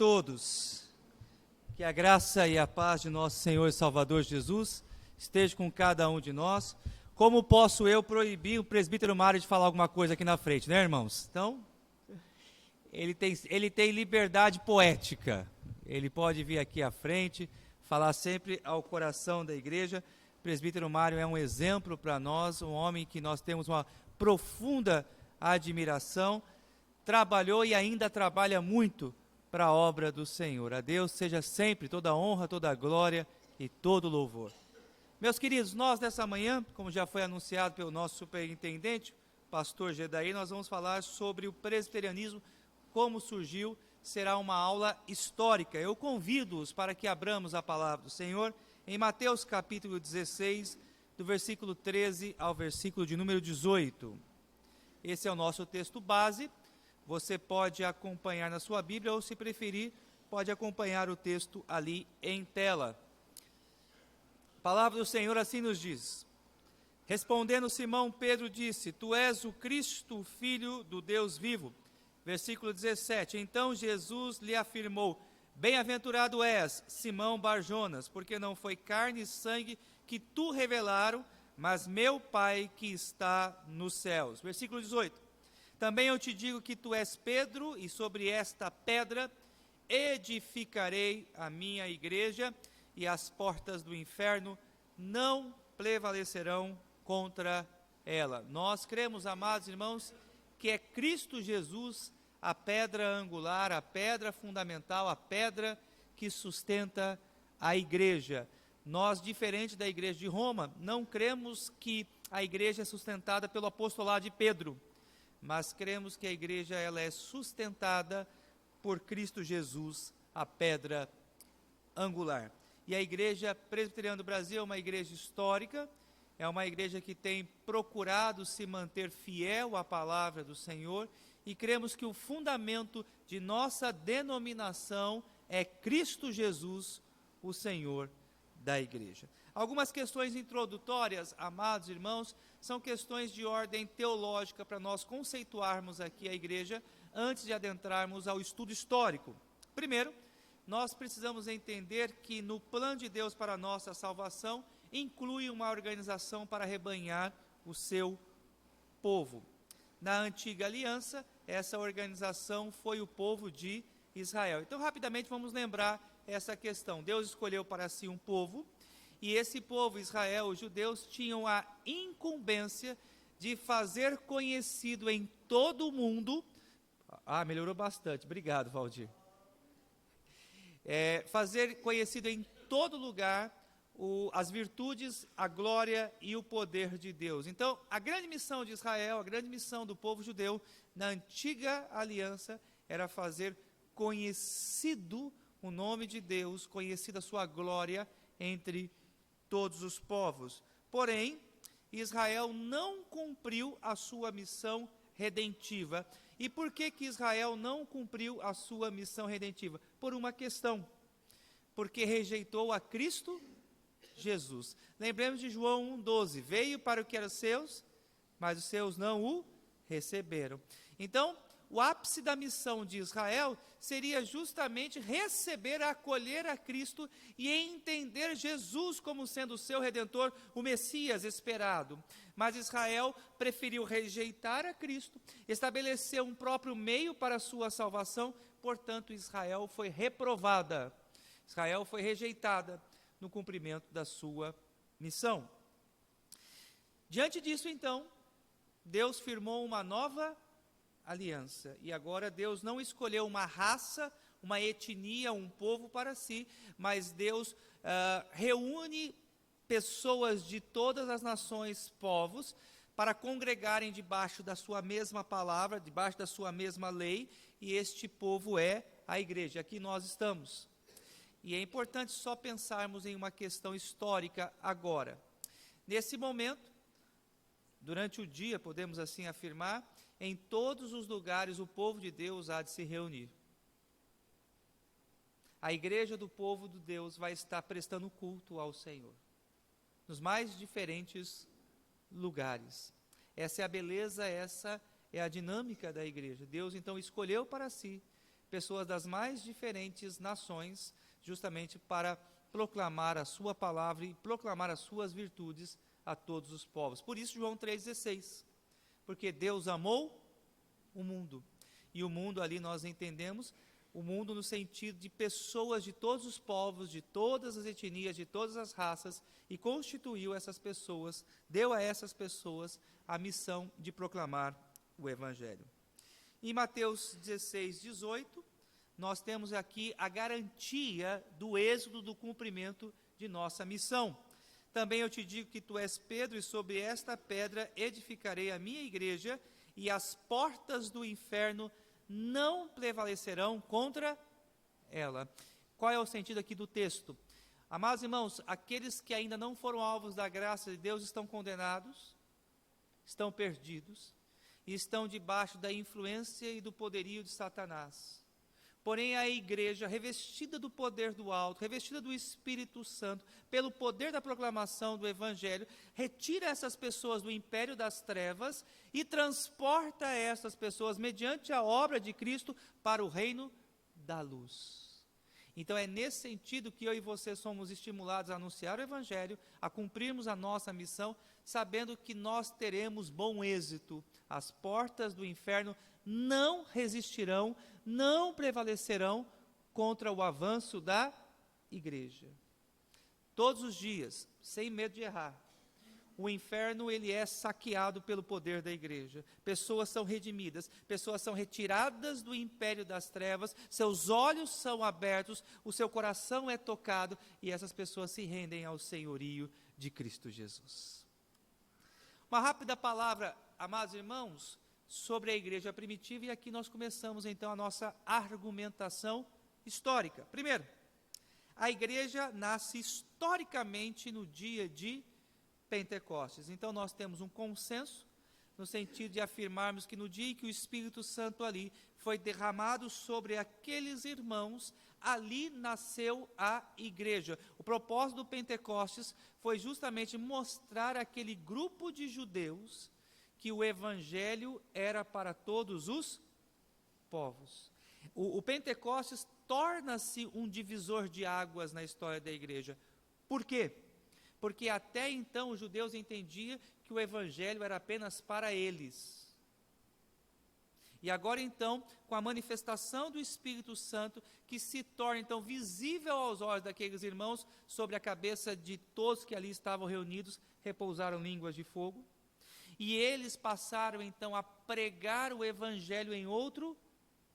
todos. Que a graça e a paz de nosso Senhor e Salvador Jesus esteja com cada um de nós. Como posso eu proibir o presbítero Mário de falar alguma coisa aqui na frente, né, irmãos? Então, ele tem liberdade poética. Ele pode vir aqui à frente, falar sempre ao coração da igreja. O presbítero Mário é um exemplo para nós, um homem que nós temos uma profunda admiração. Trabalhou e ainda trabalha muito para a obra do Senhor. A Deus seja sempre toda a honra, toda a glória e todo o louvor. Meus queridos, nós nessa manhã, como já foi anunciado pelo nosso superintendente, pastor Gedaí, nós vamos falar sobre o presbiterianismo, como surgiu. Será uma aula histórica. Eu convido-os para que abramos a palavra do Senhor em Mateus capítulo 16, do versículo 13 ao versículo de número 18. Esse é o nosso texto base. Você pode acompanhar na sua Bíblia, ou se preferir, pode acompanhar o texto ali em tela. A palavra do Senhor assim nos diz: respondendo Simão, Pedro disse: Tu és o Cristo, o Filho do Deus vivo. Versículo 17, então Jesus lhe afirmou: Bem-aventurado és, Simão Barjonas, porque não foi carne e sangue que tu revelaram, mas meu Pai que está nos céus. Versículo 18, também eu te digo que tu és Pedro, e sobre esta pedra edificarei a minha igreja, e as portas do inferno não prevalecerão contra ela. Nós cremos, amados irmãos, que é Cristo Jesus a pedra angular, a pedra fundamental, a pedra que sustenta a igreja. Nós, diferente da igreja de Roma, não cremos que a igreja é sustentada pelo apostolado de Pedro, mas cremos que a igreja ela é sustentada por Cristo Jesus, a pedra angular. E a Igreja Presbiteriana do Brasil é uma igreja histórica, é uma igreja que tem procurado se manter fiel à palavra do Senhor, e cremos que o fundamento de nossa denominação é Cristo Jesus, o Senhor da igreja. Algumas questões introdutórias, amados irmãos, são questões de ordem teológica para nós conceituarmos aqui a igreja antes de adentrarmos ao estudo histórico. Primeiro, nós precisamos entender que no plano de Deus para a nossa salvação, inclui uma organização para rebanhar o seu povo. Na antiga aliança, essa organização foi o povo de Israel. Então, rapidamente, vamos lembrar essa questão. Deus escolheu para si um povo, e esse povo, Israel, os judeus, tinham a incumbência de fazer conhecido em todo o mundo. Melhorou bastante, obrigado, Valdir. Fazer conhecido em todo lugar as virtudes, a glória e o poder de Deus. Então, a grande missão de Israel, a grande missão do povo judeu na antiga aliança era fazer conhecido o nome de Deus, conhecida a sua glória entre todos os povos. Porém, Israel não cumpriu a sua missão redentiva. E por que Israel não cumpriu a sua missão redentiva? Por uma questão: porque rejeitou a Cristo Jesus. Lembremos de João 1,12, veio para o que era seus, mas os seus não o receberam. Então, o ápice da missão de Israel seria justamente receber, acolher a Cristo e entender Jesus como sendo o seu Redentor, o Messias esperado. Mas Israel preferiu rejeitar a Cristo, estabeleceu um próprio meio para a sua salvação, portanto Israel foi reprovada, Israel foi rejeitada no cumprimento da sua missão. Diante disso, então, Deus firmou uma nova aliança, e agora Deus não escolheu uma raça, uma etnia, um povo para si, mas Deus reúne pessoas de todas as nações, povos, para congregarem debaixo da sua mesma palavra, debaixo da sua mesma lei, e este povo é a igreja. Aqui nós estamos. E é importante só pensarmos em uma questão histórica agora. Nesse momento, durante o dia, podemos assim afirmar, em todos os lugares o povo de Deus há de se reunir. A igreja do povo de Deus vai estar prestando culto ao Senhor, nos mais diferentes lugares. Essa é a beleza, essa é a dinâmica da igreja. Deus então escolheu para si pessoas das mais diferentes nações, justamente para proclamar a sua palavra e proclamar as suas virtudes a todos os povos. Por isso João 3,16, porque Deus amou o mundo, e o mundo ali nós entendemos, o mundo no sentido de pessoas de todos os povos, de todas as etnias, de todas as raças, e constituiu essas pessoas, deu a essas pessoas a missão de proclamar o Evangelho. Em Mateus 16:18, nós temos aqui a garantia do êxodo do cumprimento de nossa missão. Também eu te digo que tu és Pedro, e sobre esta pedra edificarei a minha igreja, e as portas do inferno não prevalecerão contra ela. Qual é o sentido aqui do texto? Amados irmãos, aqueles que ainda não foram alvos da graça de Deus estão condenados, estão perdidos, e estão debaixo da influência e do poderio de Satanás. Porém, a igreja, revestida do poder do alto, revestida do Espírito Santo, pelo poder da proclamação do Evangelho, retira essas pessoas do império das trevas e transporta essas pessoas, mediante a obra de Cristo, para o reino da luz. Então é nesse sentido que eu e você somos estimulados a anunciar o Evangelho, a cumprirmos a nossa missão, sabendo que nós teremos bom êxito. As portas do inferno não resistirão, não prevalecerão contra o avanço da igreja. Todos os dias, sem medo de errar, o inferno ele é saqueado pelo poder da igreja. Pessoas são redimidas, pessoas são retiradas do império das trevas, seus olhos são abertos, o seu coração é tocado e essas pessoas se rendem ao senhorio de Cristo Jesus. Uma rápida palavra, amados irmãos, sobre a igreja primitiva, e aqui nós começamos então a nossa argumentação histórica. Primeiro, a igreja nasce historicamente no dia de Pentecostes. Então nós temos um consenso no sentido de afirmarmos que no dia em que o Espírito Santo ali foi derramado sobre aqueles irmãos, ali nasceu a igreja. O propósito do Pentecostes foi justamente mostrar àquele grupo de judeus que o Evangelho era para todos os povos. O Pentecostes torna-se um divisor de águas na história da igreja. Por quê? Porque até então os judeus entendiam que o Evangelho era apenas para eles. E agora então, com a manifestação do Espírito Santo, que se torna então visível aos olhos daqueles irmãos, sobre a cabeça de todos que ali estavam reunidos, repousaram línguas de fogo. E eles passaram então a pregar o Evangelho em outro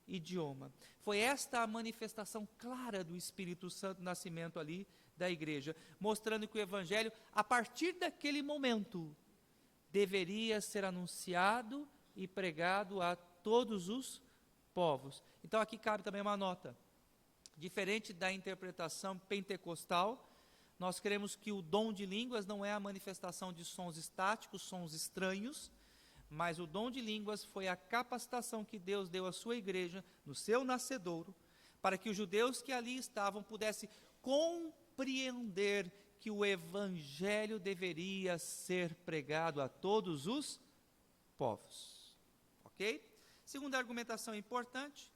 idioma. Foi esta a manifestação clara do Espírito Santo, nascimento ali da igreja, mostrando que o Evangelho, a partir daquele momento, deveria ser anunciado e pregado a todos os povos. Então aqui cabe também uma nota. Diferente da interpretação pentecostal, nós cremos que o dom de línguas não é a manifestação de sons estáticos, sons estranhos, mas o dom de línguas foi a capacitação que Deus deu à sua igreja, no seu nascedouro, para que os judeus que ali estavam pudessem compreender que o Evangelho deveria ser pregado a todos os povos. Ok? Segunda argumentação importante,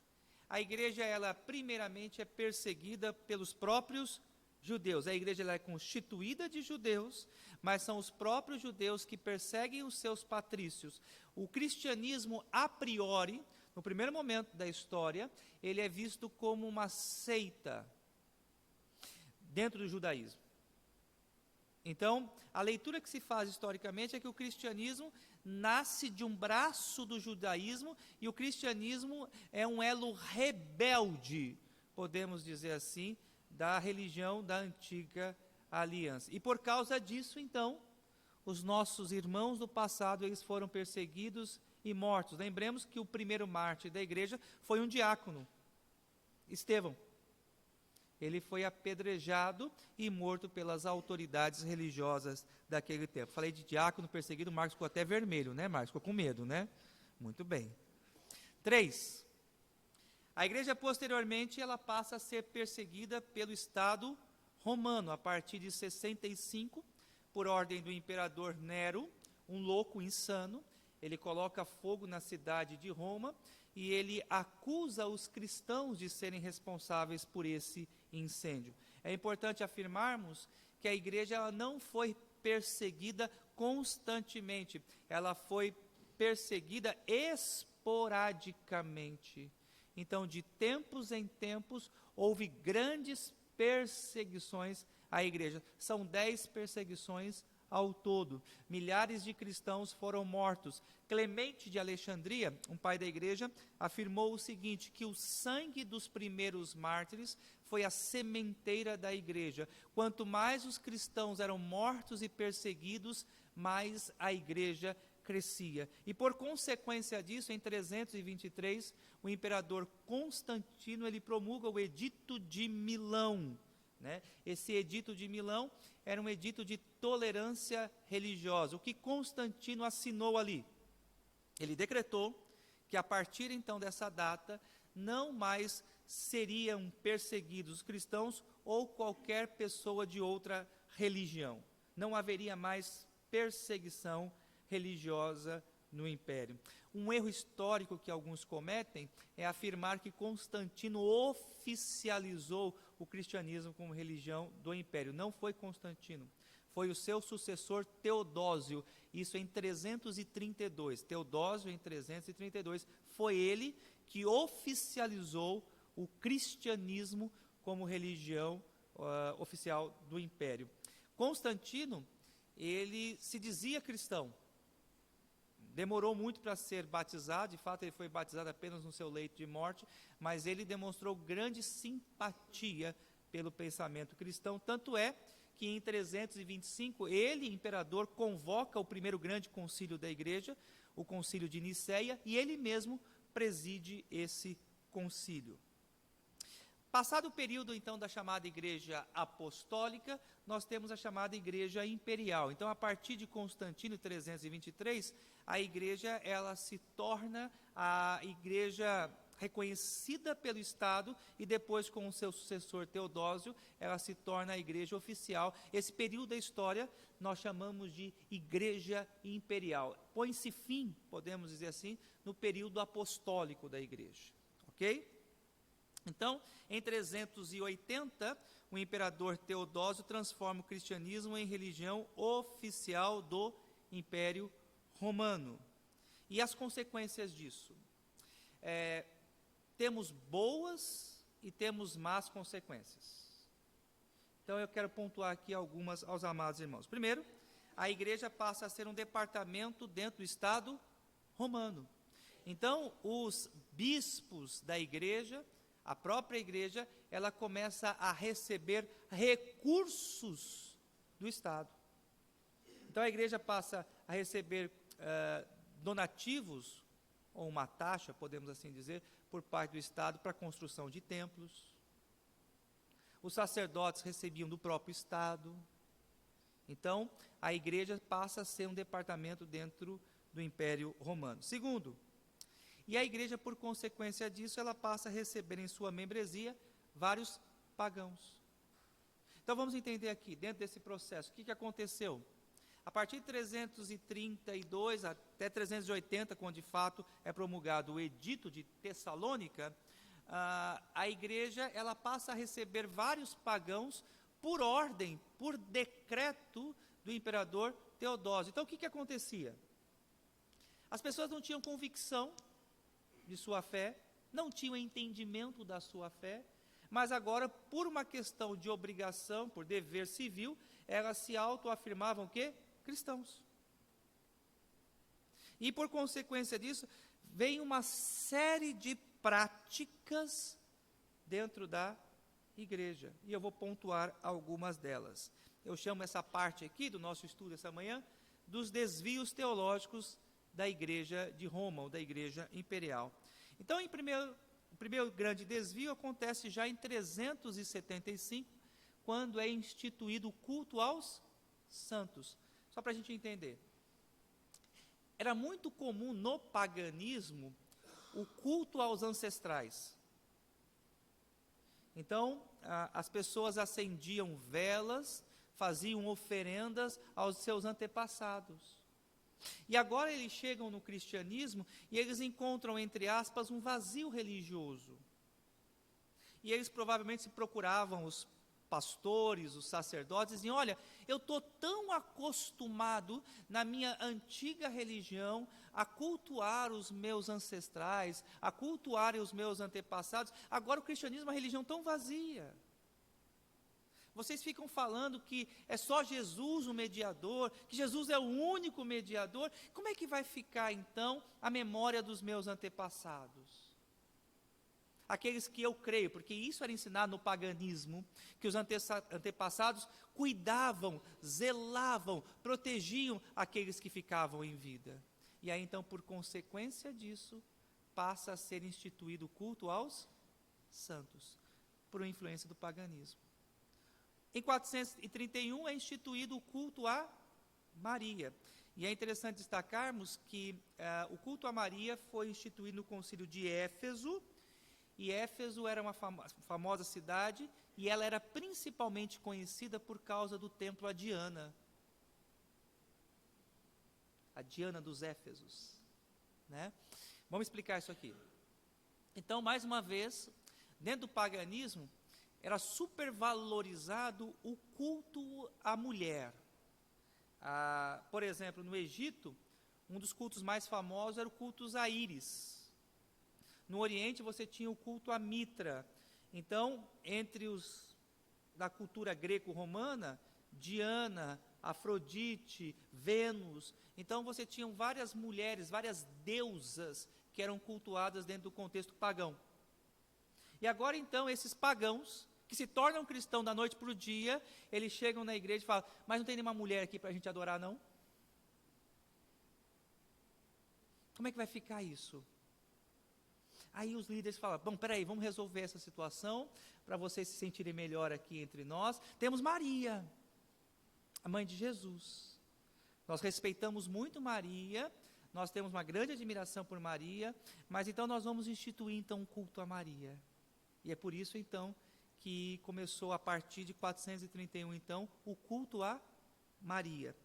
a igreja, ela primeiramente é perseguida pelos próprios judeus. A igreja ela é constituída de judeus, mas são os próprios judeus que perseguem os seus patrícios. O cristianismo, a priori, no primeiro momento da história, ele é visto como uma seita dentro do judaísmo. Então, a leitura que se faz historicamente é que o cristianismo nasce de um braço do judaísmo, e o cristianismo é um elo rebelde, podemos dizer assim, da religião da antiga aliança. E por causa disso, então, os nossos irmãos do passado, eles foram perseguidos e mortos. Lembremos que o primeiro mártir da igreja foi um diácono, Estevão. Ele foi apedrejado e morto pelas autoridades religiosas daquele tempo. Falei de diácono perseguido, o Marcos ficou até vermelho, né, Marcos? Ficou com medo, né? Muito bem. 3. A igreja, posteriormente, ela passa a ser perseguida pelo Estado romano, a partir de 65, por ordem do imperador Nero, um louco insano. Ele coloca fogo na cidade de Roma, e ele acusa os cristãos de serem responsáveis por esse incêndio. É importante afirmarmos que a igreja ela não foi perseguida constantemente, ela foi perseguida esporadicamente. Então, de tempos em tempos, houve grandes perseguições à igreja. São 10 perseguições ao todo. Milhares de cristãos foram mortos. Clemente de Alexandria, um pai da igreja, afirmou o seguinte, que o sangue dos primeiros mártires foi a sementeira da igreja. Quanto mais os cristãos eram mortos e perseguidos, mais a igreja crescia. E por consequência disso, em 323, o imperador Constantino, ele promulga o Edito de Milão, né? Esse Edito de Milão era um edito de tolerância religiosa. O que Constantino assinou ali? Ele decretou que a partir então dessa data, não mais seriam perseguidos os cristãos ou qualquer pessoa de outra religião. Não haveria mais perseguição religiosa no império. Um erro histórico que alguns cometem é afirmar que Constantino oficializou o cristianismo como religião do império. Não foi Constantino, foi o seu sucessor Teodósio, isso em 332. Teodósio em 332, foi ele que oficializou o cristianismo como religião oficial do império. Constantino, ele se dizia cristão, demorou muito para ser batizado, de fato ele foi batizado apenas no seu leito de morte, mas ele demonstrou grande simpatia pelo pensamento cristão, tanto é que em 325 ele, imperador, convoca o primeiro grande concílio da igreja, o concílio de Nicéia, e ele mesmo preside esse concílio. Passado o período, então, da chamada igreja apostólica, nós temos a chamada igreja imperial. Então, a partir de Constantino, 323, a igreja, ela se torna a igreja reconhecida pelo Estado, e depois, com o seu sucessor Teodósio, ela se torna a igreja oficial. Esse período da história, nós chamamos de igreja imperial. Põe-se fim, podemos dizer assim, no período apostólico da igreja. Ok? Então, em 380, o imperador Teodósio transforma o cristianismo em religião oficial do Império Romano. E as consequências disso? Temos boas e temos más consequências. Então, eu quero pontuar aqui algumas aos amados irmãos. Primeiro, a igreja passa a ser um departamento dentro do Estado romano. Então, os bispos da igreja, a própria igreja, ela começa a receber recursos do Estado. Então a igreja passa a receber donativos, ou uma taxa, podemos assim dizer, por parte do Estado para a construção de templos. Os sacerdotes recebiam do próprio Estado. Então a igreja passa a ser um departamento dentro do Império Romano. Segundo, e a igreja, por consequência disso, ela passa a receber em sua membresia vários pagãos. Então vamos entender aqui, dentro desse processo, o que aconteceu? A partir de 332 até 380, quando de fato é promulgado o Edito de Tessalônica, a igreja ela passa a receber vários pagãos por ordem, por decreto do imperador Teodósio. Então o que acontecia? As pessoas não tinham convicção de sua fé, não tinham entendimento da sua fé, mas agora, por uma questão de obrigação, por dever civil, elas se autoafirmavam que cristãos. E por consequência disso, vem uma série de práticas dentro da igreja, e eu vou pontuar algumas delas. Eu chamo essa parte aqui do nosso estudo essa manhã, dos desvios teológicos da igreja de Roma, ou da igreja imperial. Então, o primeiro grande desvio acontece já em 375, quando é instituído o culto aos santos. Só para a gente entender. Era muito comum no paganismo o culto aos ancestrais. Então, as pessoas acendiam velas, faziam oferendas aos seus antepassados. E agora eles chegam no cristianismo e eles encontram, entre aspas, um vazio religioso. E eles provavelmente se procuravam os pastores, os sacerdotes, e diziam: olha, eu estou tão acostumado na minha antiga religião a cultuar os meus ancestrais, a cultuar os meus antepassados, agora o cristianismo é uma religião tão vazia. Vocês ficam falando que é só Jesus o mediador, que Jesus é o único mediador. Como é que vai ficar então a memória dos meus antepassados? Aqueles que eu creio, porque isso era ensinado no paganismo, que os antepassados cuidavam, zelavam, protegiam aqueles que ficavam em vida. E aí então, por consequência disso, passa a ser instituído o culto aos santos, por influência do paganismo. Em 431 é instituído o culto a Maria. E é interessante destacarmos que o culto a Maria foi instituído no concílio de Éfeso, e Éfeso era uma famosa cidade, e ela era principalmente conhecida por causa do templo a Diana. A Diana dos Éfesos, né? Vamos explicar isso aqui. Então, mais uma vez, dentro do paganismo, era supervalorizado o culto à mulher. Por exemplo, no Egito, um dos cultos mais famosos era o culto a Íris. No Oriente, você tinha o culto a Mitra. Então, entre os da cultura greco-romana, Diana, Afrodite, Vênus. Então, você tinha várias mulheres, várias deusas que eram cultuadas dentro do contexto pagão. E agora, então, esses pagãos, que se tornam cristãos da noite para o dia, eles chegam na igreja e falam: mas não tem nenhuma mulher aqui para a gente adorar, não? Como é que vai ficar isso? Aí os líderes falam: bom, peraí, vamos resolver essa situação, para vocês se sentirem melhor aqui entre nós. Temos Maria, a mãe de Jesus. Nós respeitamos muito Maria, nós temos uma grande admiração por Maria, mas então nós vamos instituir então um culto a Maria. E é por isso então que começou a partir de 431 então o culto a Maria.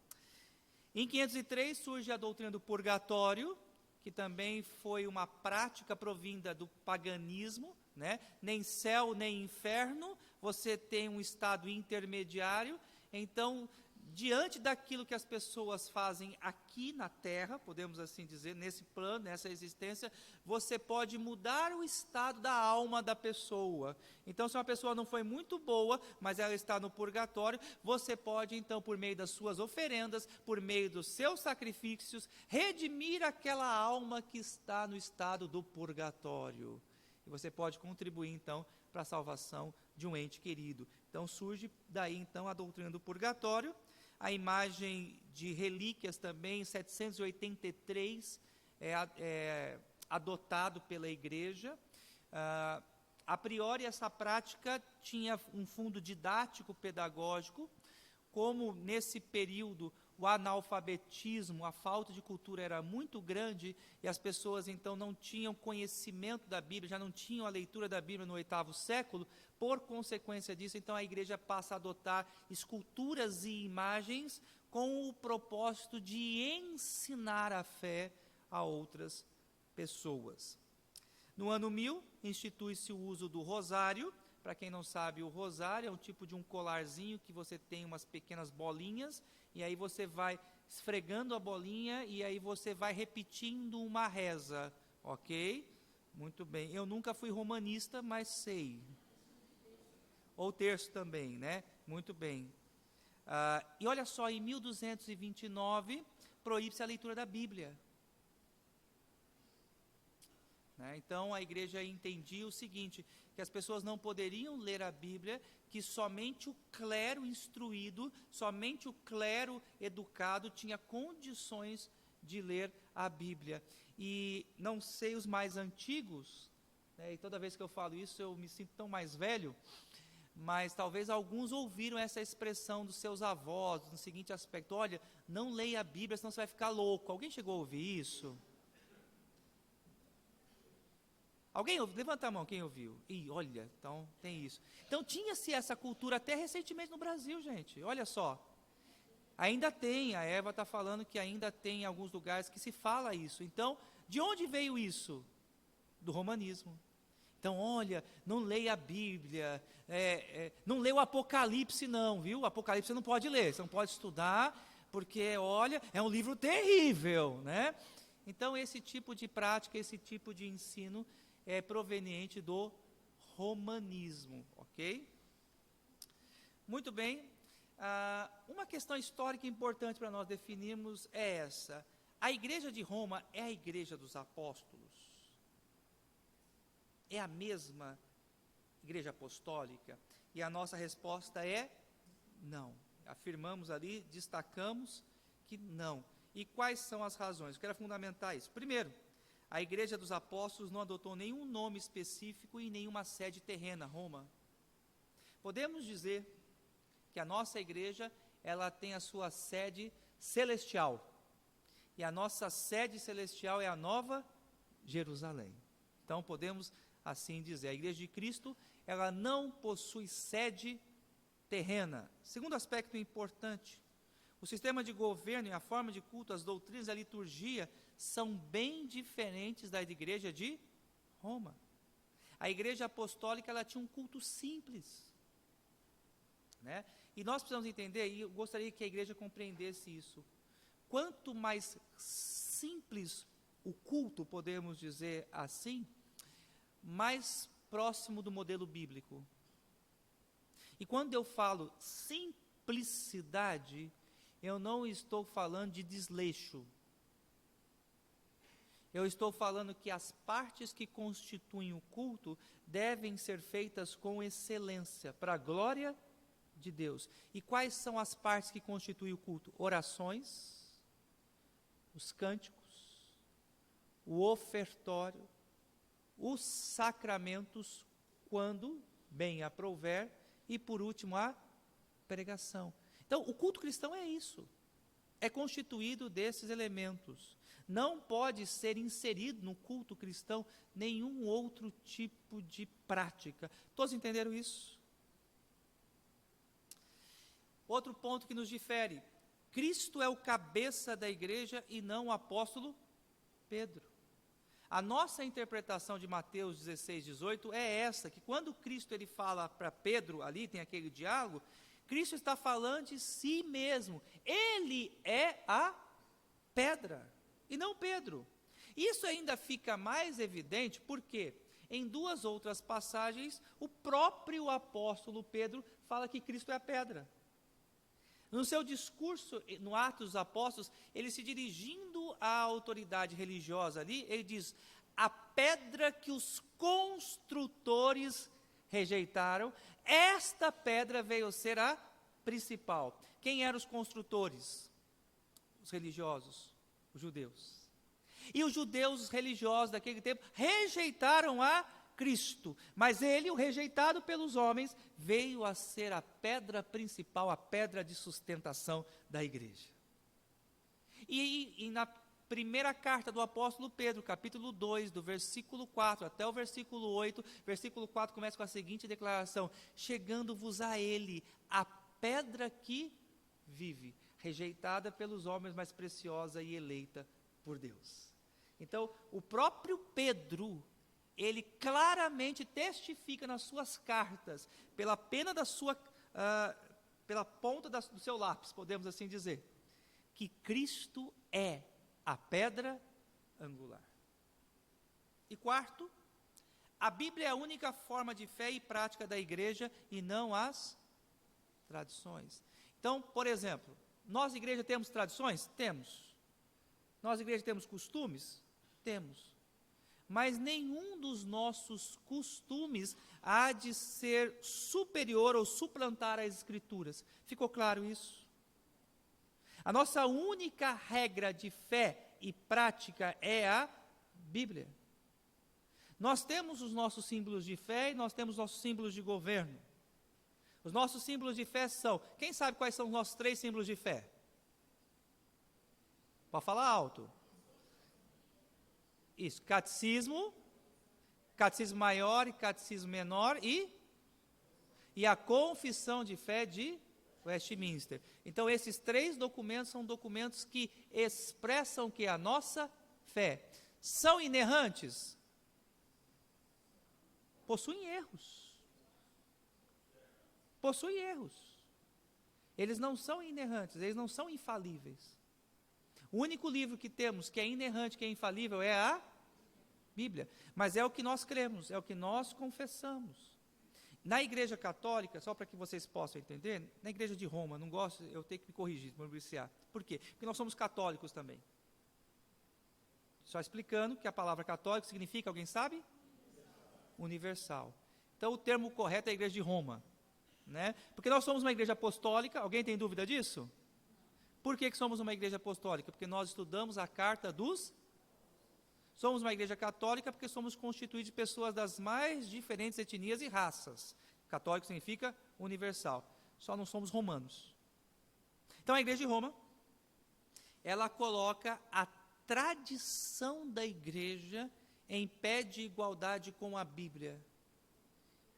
Em 503 surge a doutrina do purgatório, que também foi uma prática provinda do paganismo, né? Nem céu nem inferno, você tem um estado intermediário. Então, diante daquilo que as pessoas fazem aqui na Terra, podemos assim dizer, nesse plano, nessa existência, você pode mudar o estado da alma da pessoa. Então, se uma pessoa não foi muito boa, mas ela está no purgatório, você pode, então, por meio das suas oferendas, por meio dos seus sacrifícios, redimir aquela alma que está no estado do purgatório. E você pode contribuir, então, para a salvação de um ente querido. Então, surge daí, então, a doutrina do purgatório. A imagem de relíquias também, em 783, é adotado pela igreja. A priori, essa prática tinha um fundo didático, pedagógico. Como nesse período o analfabetismo, a falta de cultura era muito grande, e as pessoas então não tinham conhecimento da Bíblia, já não tinham a leitura da Bíblia no 8º século, por consequência disso, então a igreja passa a adotar esculturas e imagens com o propósito de ensinar a fé a outras pessoas. No ano 1000, institui-se o uso do rosário. Para quem não sabe, o rosário é um tipo de um colarzinho que você tem umas pequenas bolinhas, e aí você vai esfregando a bolinha, e aí você vai repetindo uma reza, ok? Muito bem, eu nunca fui romanista, mas sei. Ou terço também, né? Muito bem. E olha só, em 1229, proíbe-se a leitura da Bíblia. Então a igreja entendia o seguinte, que as pessoas não poderiam ler a Bíblia, que somente o clero instruído, somente o clero educado tinha condições de ler a Bíblia. E não sei os mais antigos, né, e toda vez que eu falo isso eu me sinto tão mais velho, mas talvez alguns ouviram essa expressão dos seus avós, no seguinte aspecto: olha, não leia a Bíblia, senão você vai ficar louco. Alguém chegou a ouvir isso? Alguém ouviu? Levanta a mão, quem ouviu? Ih, olha, então tem isso. Então tinha-se essa cultura até recentemente no Brasil, gente, olha só. Ainda tem, a Eva está falando que ainda tem alguns lugares que se fala isso. Então, de onde veio isso? Do romanismo. Então, olha, não leia a Bíblia, não leia o Apocalipse não, viu? O Apocalipse você não pode ler, você não pode estudar, porque, olha, é um livro terrível, né? Então, esse tipo de prática, esse tipo de ensino é proveniente do romanismo, ok? Muito bem. Uma questão histórica importante para nós definirmos é essa. A igreja de Roma é a igreja dos apóstolos? É a mesma igreja apostólica? E a nossa resposta é não. Afirmamos ali, destacamos que não. E quais são as razões? Eu quero fundamentar isso. Primeiro, a igreja dos apóstolos não adotou nenhum nome específico e nenhuma sede terrena, Roma. Podemos dizer que a nossa igreja, ela tem a sua sede celestial. E a nossa sede celestial é a Nova Jerusalém. Então, podemos assim dizer, a igreja de Cristo, ela não possui sede terrena. Segundo aspecto importante, o sistema de governo e a forma de culto, as doutrinas e a liturgia são bem diferentes da igreja de Roma. A igreja apostólica, ela tinha um culto simples, né? E nós precisamos entender, e eu gostaria que a igreja compreendesse isso, quanto mais simples o culto, podemos dizer assim, mais próximo do modelo bíblico. E quando eu falo simplicidade, eu não estou falando de desleixo. Eu estou falando que as partes que constituem o culto devem ser feitas com excelência, para a glória de Deus. E quais são as partes que constituem o culto? Orações, os cânticos, o ofertório, os sacramentos, quando bem aprouver, e por último a pregação. Então, o culto cristão é isso, é constituído desses elementos. Não pode ser inserido no culto cristão nenhum outro tipo de prática. Todos entenderam isso? Outro ponto que nos difere: Cristo é o cabeça da igreja e não o apóstolo Pedro. A nossa interpretação de Mateus 16, 18 é essa, que quando Cristo ele fala para Pedro, ali tem aquele diálogo, Cristo está falando de si mesmo. Ele é a pedra, e não Pedro. Isso ainda fica mais evidente, porque em duas outras passagens, o próprio apóstolo Pedro fala que Cristo é a pedra. No seu discurso, no Atos dos Apóstolos, ele se dirigindo à autoridade religiosa ali, ele diz: a pedra que os construtores rejeitaram, esta pedra veio ser a principal. Quem eram os construtores? Os religiosos, os judeus. E os judeus, os religiosos daquele tempo, rejeitaram a Cristo, mas ele, o rejeitado pelos homens, veio a ser a pedra principal, a pedra de sustentação da igreja. E na primeira carta do apóstolo Pedro, capítulo 2, do versículo 4 até o versículo 8, versículo 4 começa com a seguinte declaração: chegando-vos a ele, a pedra que vive, rejeitada pelos homens, mas preciosa e eleita por Deus. Então, o próprio Pedro, ele claramente testifica nas suas cartas, pela pena da sua, pela ponta do seu lápis, podemos assim dizer, que Cristo é a pedra angular. E quarto, a Bíblia é a única forma de fé e prática da igreja e não as tradições. Então, por exemplo, nós igreja temos tradições? Temos. Nós igreja temos costumes? Temos. Mas nenhum dos nossos costumes há de ser superior ou suplantar as Escrituras. Ficou claro isso? A nossa única regra de fé e prática é a Bíblia. Nós temos os nossos símbolos de fé e nós temos os nossos símbolos de governo. Os nossos símbolos de fé são... Quem sabe quais são os nossos 3 símbolos de fé? Pode falar alto. Isso, catecismo maior e catecismo menor e a confissão de fé de Westminster. Então, esses 3 documentos são documentos que expressam que a nossa fé. São inerrantes? Possuem erros. Possuem erros. Eles não são inerrantes, eles não são infalíveis. O único livro que temos que é inerrante, que é infalível, é a Bíblia. Mas é o que nós cremos, é o que nós confessamos. Na Igreja Católica, só para que vocês possam entender, na Igreja de Roma, não gosto, eu tenho que me corrigir, me policiar. Por quê? Porque nós somos católicos também. Só explicando que a palavra católico significa, alguém sabe? Universal. Então, o termo correto é a Igreja de Roma, né? Porque nós somos uma igreja apostólica, alguém tem dúvida disso? Por que somos uma igreja apostólica? Porque nós estudamos a carta dos... Somos uma igreja católica porque somos constituídos de pessoas das mais diferentes etnias e raças. Católico significa universal. Só não somos romanos. Então, a Igreja de Roma, ela coloca a tradição da igreja em pé de igualdade com a Bíblia.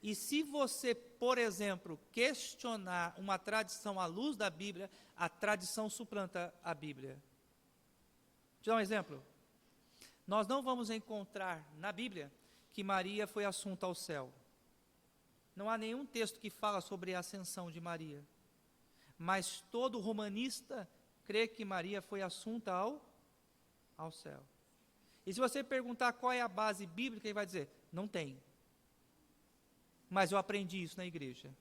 E se você, por exemplo, questionar uma tradição à luz da Bíblia, a tradição suplanta a Bíblia. Deixa eu dar um exemplo. Nós não vamos encontrar na Bíblia que Maria foi assunta ao céu. Não há nenhum texto que fala sobre a ascensão de Maria. Mas todo romanista crê que Maria foi assunta ao céu. E se você perguntar qual é a base bíblica, ele vai dizer, não tem. Mas eu aprendi isso na igreja.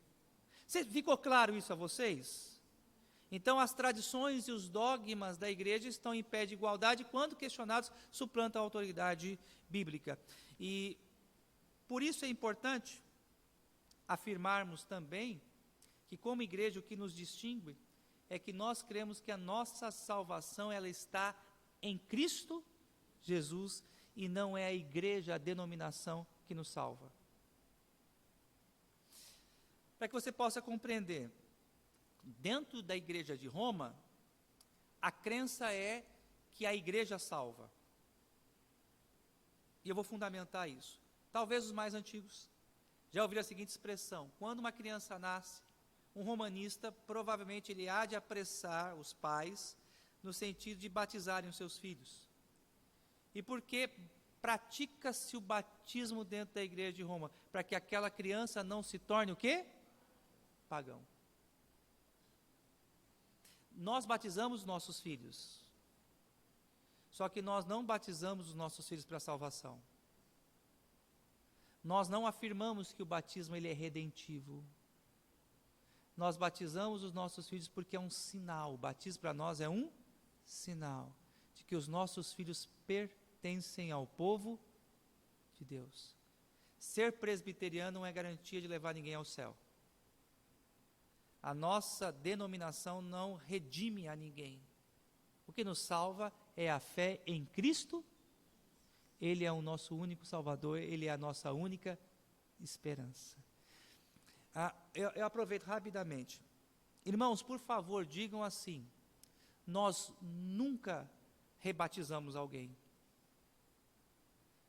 Ficou claro isso a vocês? Então, as tradições e os dogmas da igreja estão em pé de igualdade, quando questionados, suplantam a autoridade bíblica. E, por isso é importante afirmarmos também que, como igreja, o que nos distingue é que nós cremos que a nossa salvação, ela está em Cristo Jesus, e não é a igreja, a denominação que nos salva. Para que você possa compreender, dentro da Igreja de Roma, a crença é que a igreja salva. E eu vou fundamentar isso. Talvez os mais antigos já ouviram a seguinte expressão: quando uma criança nasce, um romanista, provavelmente ele há de apressar os pais no sentido de batizarem os seus filhos. E por que pratica-se o batismo dentro da Igreja de Roma? Para que aquela criança não se torne o quê? Pagão. Nós batizamos nossos filhos, só que nós não batizamos os nossos filhos para a salvação. Nós não afirmamos que o batismo ele é redentivo. Nós batizamos os nossos filhos porque é um sinal. O batismo para nós é um sinal de que os nossos filhos pertencem ao povo de Deus. Ser presbiteriano não é garantia de levar ninguém ao céu. A nossa denominação não redime a ninguém. O que nos salva é a fé em Cristo. Ele é o nosso único Salvador, Ele é a nossa única esperança. Eu aproveito rapidamente. Irmãos, por favor, digam assim: nós nunca rebatizamos alguém.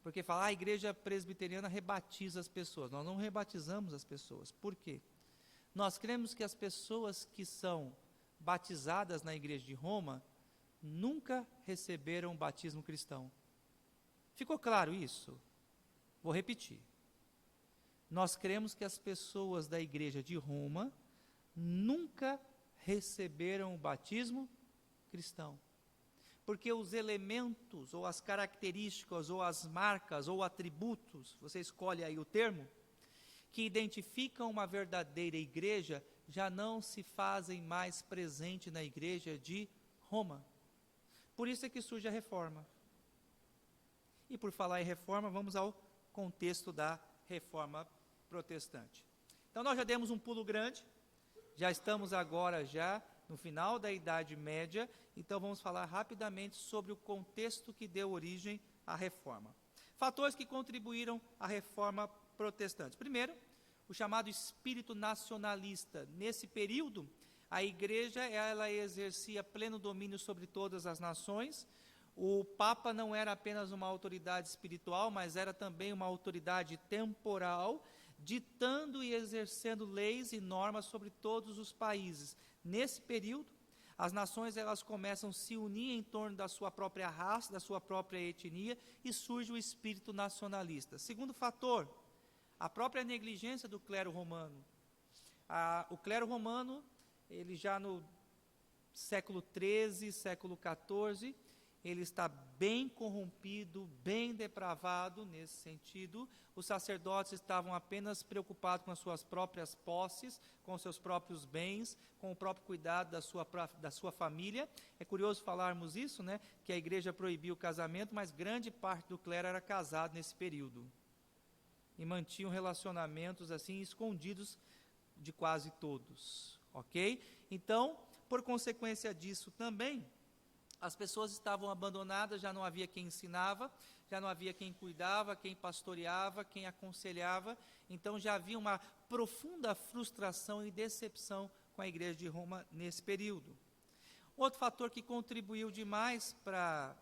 Porque falar a igreja presbiteriana rebatiza as pessoas. Nós não rebatizamos as pessoas. Por quê? Nós cremos que as pessoas que são batizadas na Igreja de Roma nunca receberam o batismo cristão. Ficou claro isso? Vou repetir. Nós cremos que as pessoas da Igreja de Roma nunca receberam o batismo cristão. Porque os elementos, ou as características, ou as marcas, ou atributos, você escolhe aí o termo, que identificam uma verdadeira igreja, já não se fazem mais presente na Igreja de Roma. Por isso é que surge a reforma. E por falar em reforma, vamos ao contexto da reforma protestante. Então nós já demos um pulo grande, já estamos agora já no final da Idade Média, então vamos falar rapidamente sobre o contexto que deu origem à reforma. Fatores que contribuíram à reforma protestante. Primeiro, o chamado espírito nacionalista. Nesse período, a igreja ela exercia pleno domínio sobre todas as nações. O Papa não era apenas uma autoridade espiritual, mas era também uma autoridade temporal, ditando e exercendo leis e normas sobre todos os países. Nesse período, as nações elas começam a se unir em torno da sua própria raça, da sua própria etnia, e surge o espírito nacionalista. Segundo fator, a própria negligência do clero romano. O clero romano, ele já no século XIII, século XIV, ele está bem corrompido, bem depravado nesse sentido. Os sacerdotes estavam apenas preocupados com as suas próprias posses, com os seus próprios bens, com o próprio cuidado da sua família. É curioso falarmos isso, né? Que a igreja proibiu o casamento, mas grande parte do clero era casado nesse período. E mantinham relacionamentos assim escondidos de quase todos, ok? Então, por consequência disso também, as pessoas estavam abandonadas, já não havia quem ensinava, já não havia quem cuidava, quem pastoreava, quem aconselhava. Então já havia uma profunda frustração e decepção com a igreja de Roma nesse período. Outro fator que contribuiu demais para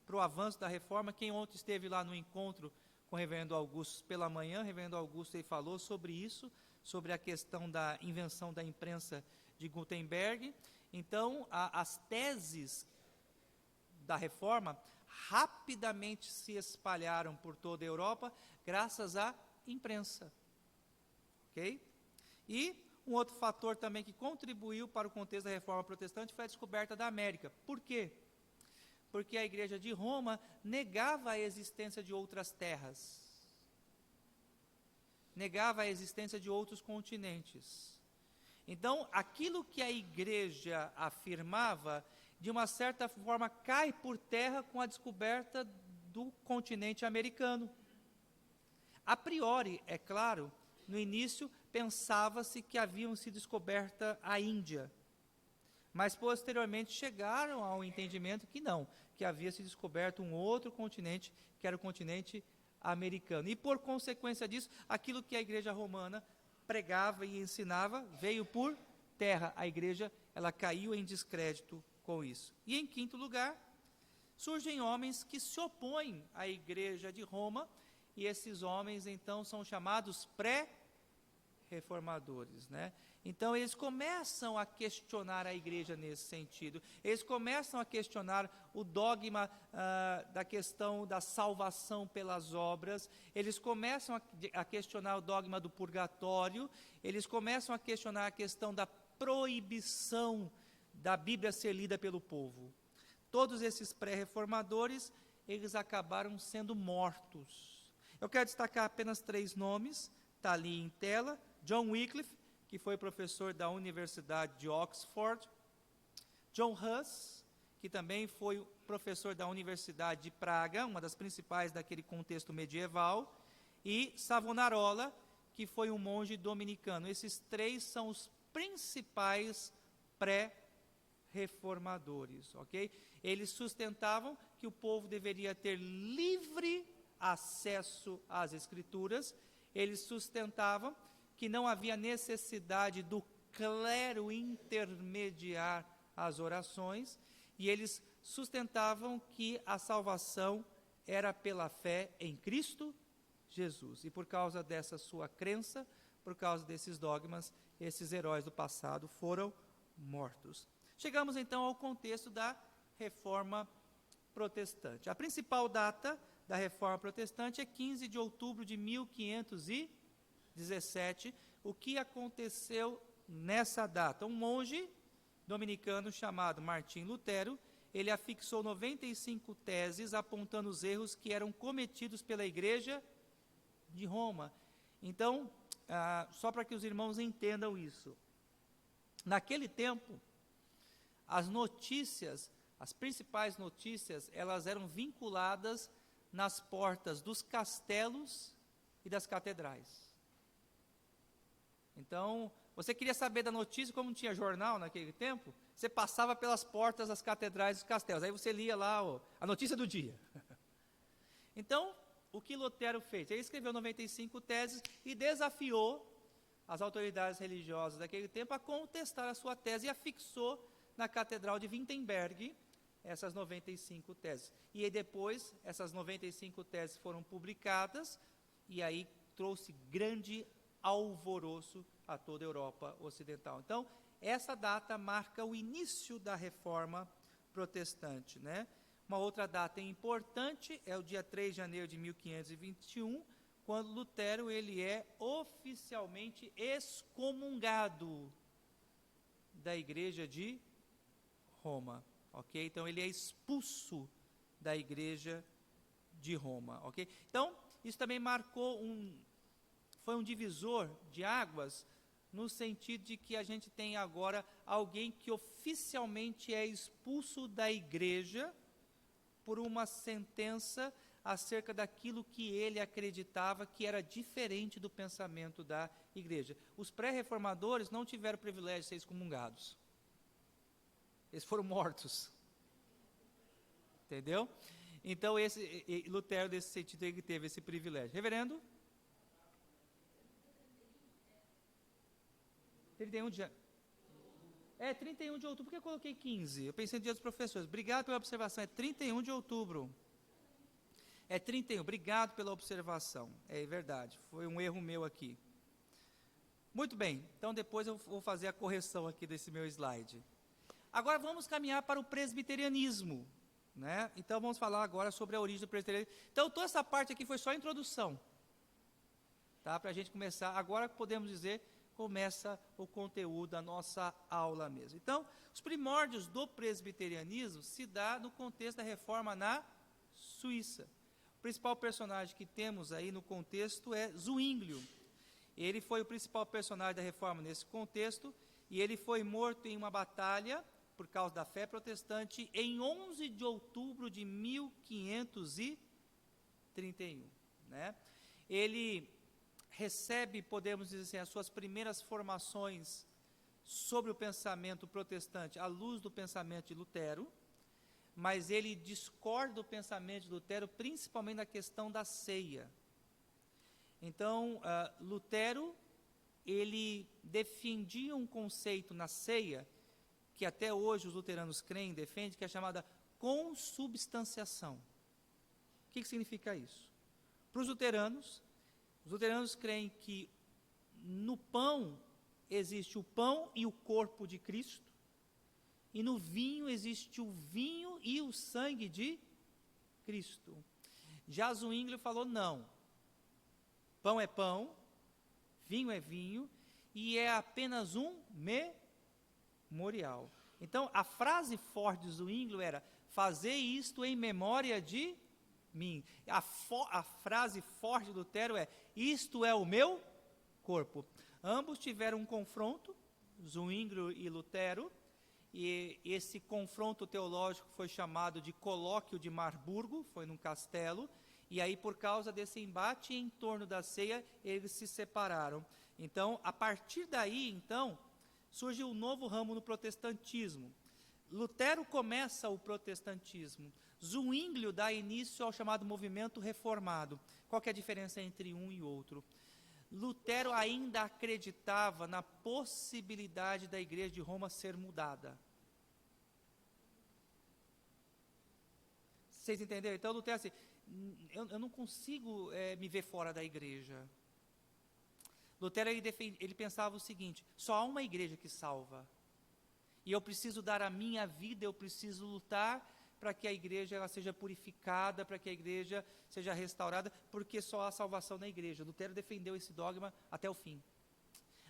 o avanço da reforma, quem ontem esteve lá no encontro com o reverendo Augusto pela manhã, o reverendo Augusto ele falou sobre isso, sobre a questão da invenção da imprensa de Gutenberg. Então, as teses da reforma rapidamente se espalharam por toda a Europa, graças à imprensa. Ok? E um outro fator também que contribuiu para o contexto da reforma protestante foi a descoberta da América. Por quê? Porque a igreja de Roma negava a existência de outras terras, negava a existência de outros continentes. Então, aquilo que a igreja afirmava, de uma certa forma, cai por terra com a descoberta do continente americano. A priori, é claro, no início pensava-se que haviam sido descoberta a Índia, mas posteriormente chegaram ao entendimento que não, que havia se descoberto um outro continente, que era o continente americano. E por consequência disso, aquilo que a igreja romana pregava e ensinava veio por terra. A igreja, ela caiu em descrédito com isso. E em quinto lugar, surgem homens que se opõem à igreja de Roma, e esses homens então são chamados pré-reformadores, né? Então eles começam a questionar a igreja nesse sentido, eles começam a questionar o dogma da questão da salvação pelas obras, eles começam a questionar o dogma do purgatório, eles começam a questionar a questão da proibição da Bíblia ser lida pelo povo. Todos esses pré-reformadores, eles acabaram sendo mortos. Eu quero destacar apenas 3 nomes, está ali em tela: John Wycliffe, que foi professor da Universidade de Oxford; John Huss, que também foi professor da Universidade de Praga, uma das principais daquele contexto medieval; e Savonarola, que foi um monge dominicano. Esses 3 são os principais pré-reformadores, ok? Eles sustentavam que o povo deveria ter livre acesso às Escrituras, eles sustentavam que não havia necessidade do clero intermediar as orações, e eles sustentavam que a salvação era pela fé em Cristo Jesus. E por causa dessa sua crença, por causa desses dogmas, esses heróis do passado foram mortos. Chegamos então ao contexto da Reforma Protestante. A principal data da Reforma Protestante é 15 de outubro de 1517. O que aconteceu nessa data? Um monge dominicano chamado Martim Lutero, ele afixou 95 teses apontando os erros que eram cometidos pela igreja de Roma. Então, só para que os irmãos entendam isso, naquele tempo, as notícias, as principais notícias, elas eram vinculadas nas portas dos castelos e das catedrais. Então, você queria saber da notícia, como não tinha jornal naquele tempo, você passava pelas portas das catedrais e dos castelos, aí você lia lá a notícia do dia. Então, o que Lutero fez? Ele escreveu 95 teses e desafiou as autoridades religiosas daquele tempo a contestar a sua tese, e afixou na Catedral de Wittenberg essas 95 teses. E aí depois, essas 95 teses foram publicadas, e aí trouxe grande alvoroço a toda a Europa Ocidental. Então, essa data marca o início da Reforma Protestante, né? Uma outra data importante é o dia 3 de janeiro de 1521, quando Lutero ele é oficialmente excomungado da Igreja de Roma, ok? Então, ele é expulso da Igreja de Roma, ok? Então, isso também marcou foi um divisor de águas, no sentido de que a gente tem agora alguém que oficialmente é expulso da igreja por uma sentença acerca daquilo que ele acreditava que era diferente do pensamento da igreja. Os pré-reformadores não tiveram o privilégio de ser excomungados. Eles foram mortos. Entendeu? Então, Lutero, nesse sentido, ele teve esse privilégio. Reverendo? 31 de janeiro. 31 de outubro. Por que eu coloquei 15? Eu pensei no dia dos professores. Obrigado pela observação. É 31 de outubro. É 31. Obrigado pela observação. É verdade. Foi um erro meu aqui. Muito bem. Então, depois eu vou fazer a correção aqui desse meu slide. Agora, vamos caminhar para o presbiterianismo. Né? Então, vamos falar agora sobre a origem do presbiterianismo. Então, toda essa parte aqui foi só a introdução. Tá? Para a gente começar. Agora, podemos dizer, começa o conteúdo da nossa aula mesmo. Então, os primórdios do presbiterianismo se dá no contexto da reforma na Suíça. O principal personagem que temos aí no contexto é Zwinglio. Ele foi o principal personagem da reforma nesse contexto, e ele foi morto em uma batalha por causa da fé protestante em 11 de outubro de 1531. Né? Ele recebe, podemos dizer assim, as suas primeiras formações sobre o pensamento protestante à luz do pensamento de Lutero, mas ele discorda do pensamento de Lutero principalmente na questão da ceia. Então, Lutero, ele defendia um conceito na ceia, que até hoje os luteranos creem, defendem, que é chamada consubstanciação. O que significa isso? Para os luteranos creem que no pão existe o pão e o corpo de Cristo, e no vinho existe o vinho e o sangue de Cristo. Já Zwinglio falou não, pão é pão, vinho é vinho, e é apenas um memorial. Então, a frase forte de Zwinglio era, fazer isto em memória de mim. A frase forte de Lutero é, isto é o meu corpo. Ambos tiveram um confronto, Zwinglio e Lutero, e esse confronto teológico foi chamado de Colóquio de Marburgo, foi num castelo, e aí por causa desse embate em torno da ceia, eles se separaram. Então, a partir daí, então, surge um novo ramo no protestantismo. Lutero começa o protestantismo, Zwinglio dá início ao chamado movimento reformado. Qual que é a diferença entre um e outro? Lutero ainda acreditava na possibilidade da Igreja de Roma ser mudada. Vocês entenderam? Então, Lutero assim, eu não consigo me ver fora da igreja. Lutero ele pensava o seguinte, só há uma igreja que salva. E eu preciso dar a minha vida, eu preciso lutar para que a igreja ela seja purificada, para que a igreja seja restaurada, porque só há salvação na igreja. Lutero defendeu esse dogma até o fim.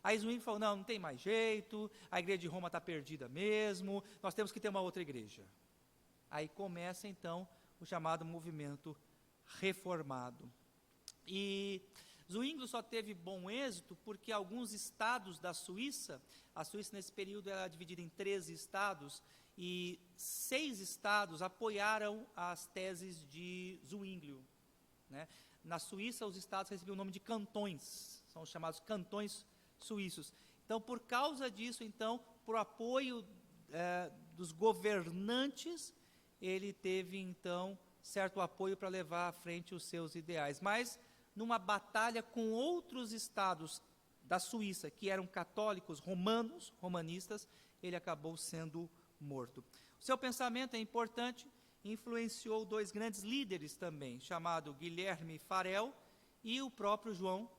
Aí Zwinglio falou, não tem mais jeito, a igreja de Roma está perdida mesmo, nós temos que ter uma outra igreja. Aí começa então o chamado movimento reformado. E Zwinglio só teve bom êxito porque alguns estados da Suíça, a Suíça nesse período era dividida em 13 estados, e 6 estados apoiaram as teses de Zwinglio. Né? Na Suíça, os estados recebiam o nome de cantões, são os chamados cantões suíços. Então, por causa disso, então, por apoio dos governantes, ele teve, então, certo apoio para levar à frente os seus ideais. Mas, numa batalha com outros estados da Suíça, que eram católicos romanistas, ele acabou sendo morto. O seu pensamento é importante, influenciou 2 grandes líderes também, chamado Guilherme Farel e o próprio João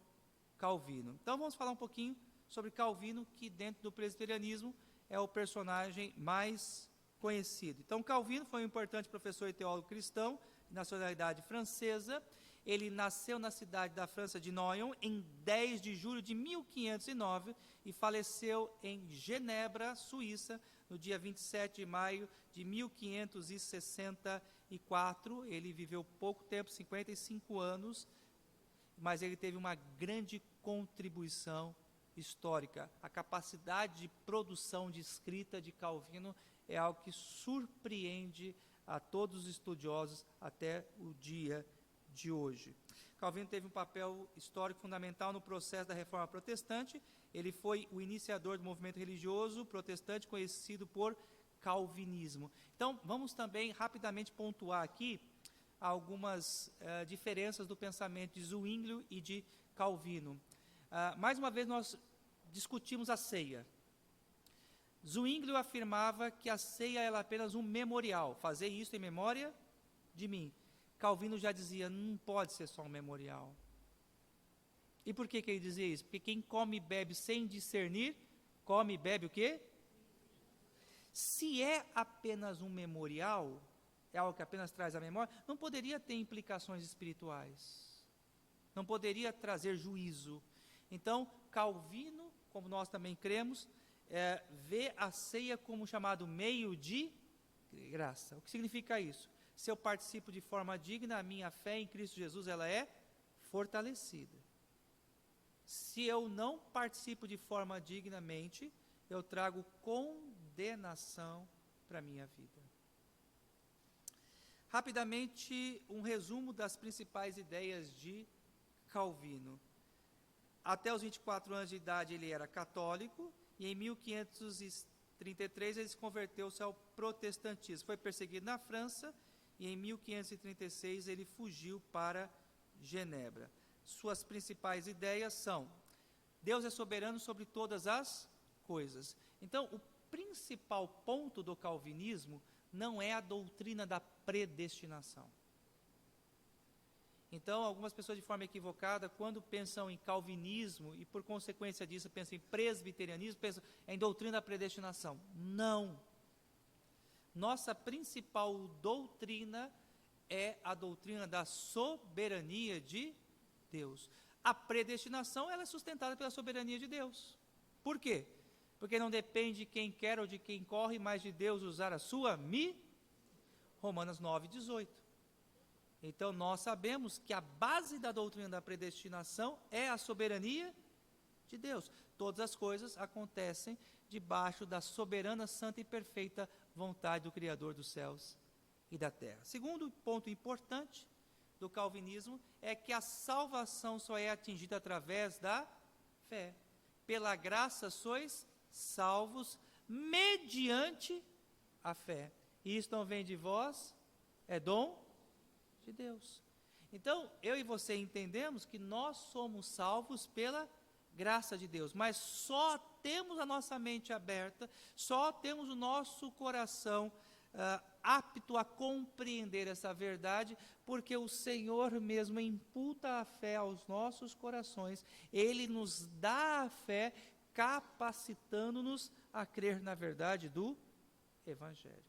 Calvino. Então vamos falar um pouquinho sobre Calvino, que dentro do presbiterianismo é o personagem mais conhecido. Então Calvino foi um importante professor e teólogo cristão de nacionalidade francesa. Ele nasceu na cidade da França de Noyon em 10 de julho de 1509 e faleceu em Genebra, Suíça, no dia 27 de maio de 1564. Ele viveu pouco tempo, 55 anos, mas ele teve uma grande contribuição histórica. A capacidade de produção de escrita de Calvino é algo que surpreende a todos os estudiosos até o dia de hoje. Calvino teve um papel histórico fundamental no processo da Reforma Protestante. Ele foi o iniciador do movimento religioso protestante conhecido por calvinismo. Então, vamos também rapidamente pontuar aqui algumas diferenças do pensamento de Zwinglio e de Calvino. Mais uma vez, nós discutimos a ceia. Zwinglio afirmava que a ceia era apenas um memorial, fazer isso em memória de mim. Calvino já dizia, não pode ser só um memorial. E por que ele dizia isso? Porque quem come e bebe sem discernir, come e bebe o quê? Se é apenas um memorial, é algo que apenas traz a memória, não poderia ter implicações espirituais. Não poderia trazer juízo. Então, Calvino, como nós também cremos, vê a ceia como chamado meio de graça. O que significa isso? Se eu participo de forma digna, a minha fé em Cristo Jesus, ela é fortalecida. Se eu não participo de forma dignamente, eu trago condenação para a minha vida. Rapidamente, um resumo das principais ideias de Calvino. Até os 24 anos de idade ele era católico, e em 1533 ele se converteu-se ao protestantismo. Foi perseguido na França, e em 1536 ele fugiu para Genebra. Suas principais ideias são: Deus é soberano sobre todas as coisas. Então, o principal ponto do calvinismo não é a doutrina da predestinação. Então, algumas pessoas de forma equivocada, quando pensam em calvinismo e por consequência disso pensam em presbiterianismo, pensam em doutrina da predestinação. Não. Nossa principal doutrina é a doutrina da soberania de Deus. A predestinação ela é sustentada pela soberania de Deus. Por quê? Porque não depende de quem quer ou de quem corre, mas de Deus usar a sua Romanos 9:18. Então nós sabemos que a base da doutrina da predestinação é a soberania de Deus. Todas as coisas acontecem debaixo da soberana, santa e perfeita vontade do Criador dos céus e da terra. Segundo ponto importante do calvinismo é que a salvação só é atingida através da fé. Pela graça sois salvos mediante a fé. E isto não vem de vós, é dom de Deus. Então, eu e você entendemos que nós somos salvos pela graça de Deus, mas só temos a nossa mente aberta, só temos o nosso coração apto a compreender essa verdade, porque o Senhor mesmo imputa a fé aos nossos corações, Ele nos dá a fé, capacitando-nos a crer na verdade do Evangelho.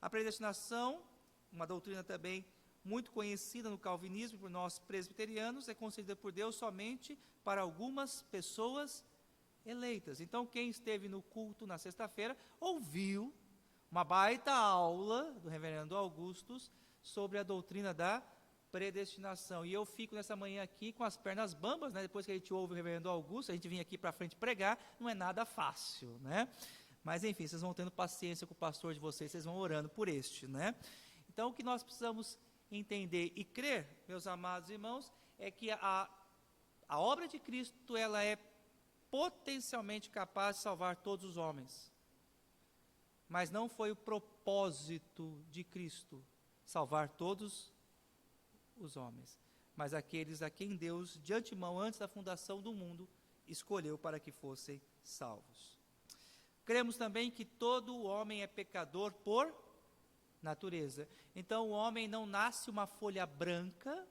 A predestinação, uma doutrina também muito conhecida no calvinismo por nós presbiterianos, é concedida por Deus somente para algumas pessoas eleitas. Então, quem esteve no culto na sexta-feira ouviu uma baita aula do reverendo Augustus sobre a doutrina da predestinação. E eu fico nessa manhã aqui com as pernas bambas, né? Depois que a gente ouve o reverendo Augusto, a gente vem aqui para frente pregar, não é nada fácil, né? Mas enfim, vocês vão tendo paciência com o pastor de vocês, vocês vão orando por este, né? Então, o que nós precisamos entender e crer, meus amados irmãos, é que a obra de Cristo, ela é potencialmente capaz de salvar todos os homens. Mas não foi o propósito de Cristo salvar todos os homens, mas aqueles a quem Deus, de antemão, antes da fundação do mundo, escolheu para que fossem salvos. Cremos também que todo homem é pecador por natureza. Então o homem não nasce uma folha branca,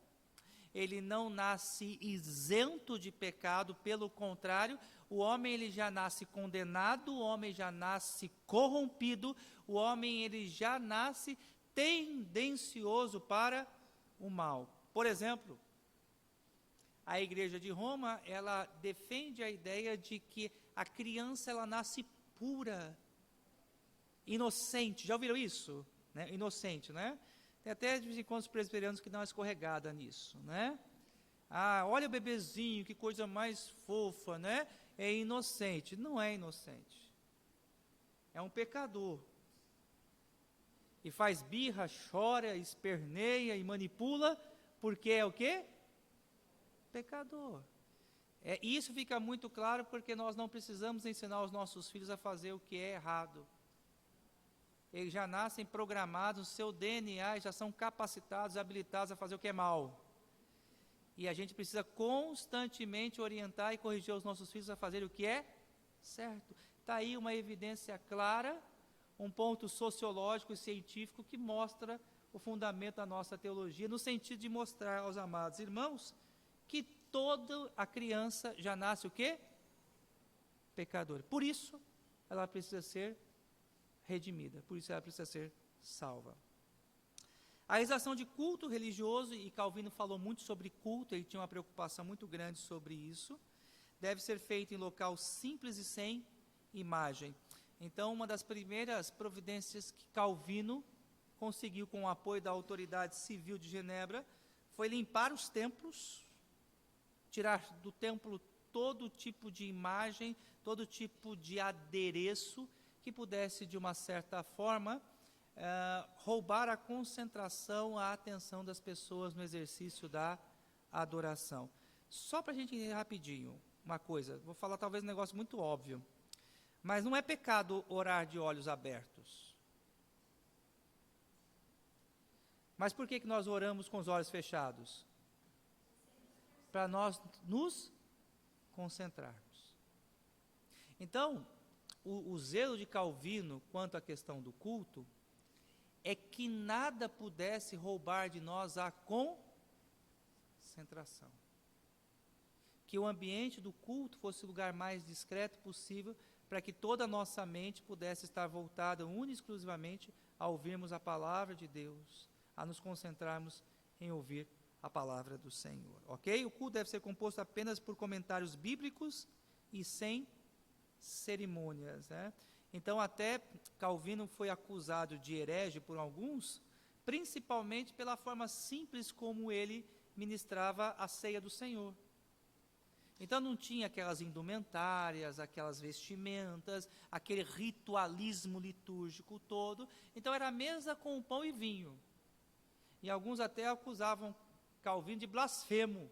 ele não nasce isento de pecado, pelo contrário, o homem ele já nasce condenado, o homem já nasce corrompido, o homem ele já nasce tendencioso para o mal. Por exemplo, a Igreja de Roma, ela defende a ideia de que a criança ela nasce pura, inocente. Já ouviram isso? Né? Inocente, né? Tem até de vez em quando os presbiterianos que dão uma escorregada nisso, né? Ah, olha o bebezinho, que coisa mais fofa, né? É inocente. Não é inocente. É um pecador. E faz birra, chora, esperneia e manipula, porque é o quê? Pecador. Isso fica muito claro porque nós não precisamos ensinar os nossos filhos a fazer o que é errado. Eles já nascem programados, o seu DNA, já são capacitados, habilitados a fazer o que é mal. E a gente precisa constantemente orientar e corrigir os nossos filhos a fazer o que é certo. Está aí uma evidência clara, um ponto sociológico e científico que mostra o fundamento da nossa teologia, no sentido de mostrar aos amados irmãos que toda a criança já nasce o quê? Pecadora. Por isso, ela precisa ser redimida, por isso ela precisa ser salva. A realização de culto religioso, e Calvino falou muito sobre culto, ele tinha uma preocupação muito grande sobre isso, deve ser feita em local simples e sem imagem. Então, uma das primeiras providências que Calvino conseguiu com o apoio da autoridade civil de Genebra foi limpar os templos, tirar do templo todo tipo de imagem, todo tipo de adereço que pudesse, de uma certa forma, roubar a concentração, a atenção das pessoas no exercício da adoração. Só para a gente entender rapidinho uma coisa, vou falar talvez um negócio muito óbvio, mas não é pecado orar de olhos abertos. Mas por que nós oramos com os olhos fechados? Para nós nos concentrarmos. Então, o zelo de Calvino quanto à questão do culto é que nada pudesse roubar de nós a concentração. Que o ambiente do culto fosse o lugar mais discreto possível, para que toda a nossa mente pudesse estar voltada única e exclusivamente a ouvirmos a palavra de Deus, a nos concentrarmos em ouvir a palavra do Senhor, ok? O culto deve ser composto apenas por comentários bíblicos e sem cerimônias, né? Então, até Calvino foi acusado de herege por alguns, principalmente pela forma simples como ele ministrava a ceia do Senhor. Então, não tinha aquelas indumentárias, aquelas vestimentas, aquele ritualismo litúrgico todo. Então, era a mesa com pão e vinho. E alguns até acusavam Calvino de blasfemo.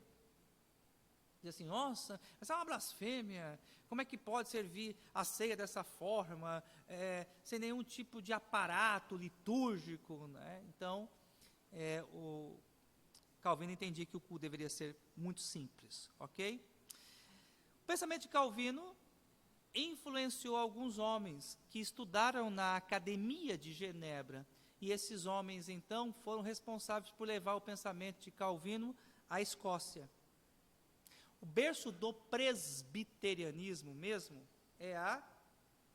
Diz assim, nossa, essa é uma blasfêmia, como é que pode servir a ceia dessa forma, sem nenhum tipo de aparato litúrgico, né? Então, o Calvino entendia que o culto deveria ser muito simples, ok? O pensamento de Calvino influenciou alguns homens que estudaram na Academia de Genebra, e esses homens, então, foram responsáveis por levar o pensamento de Calvino à Escócia. O berço do presbiterianismo mesmo é a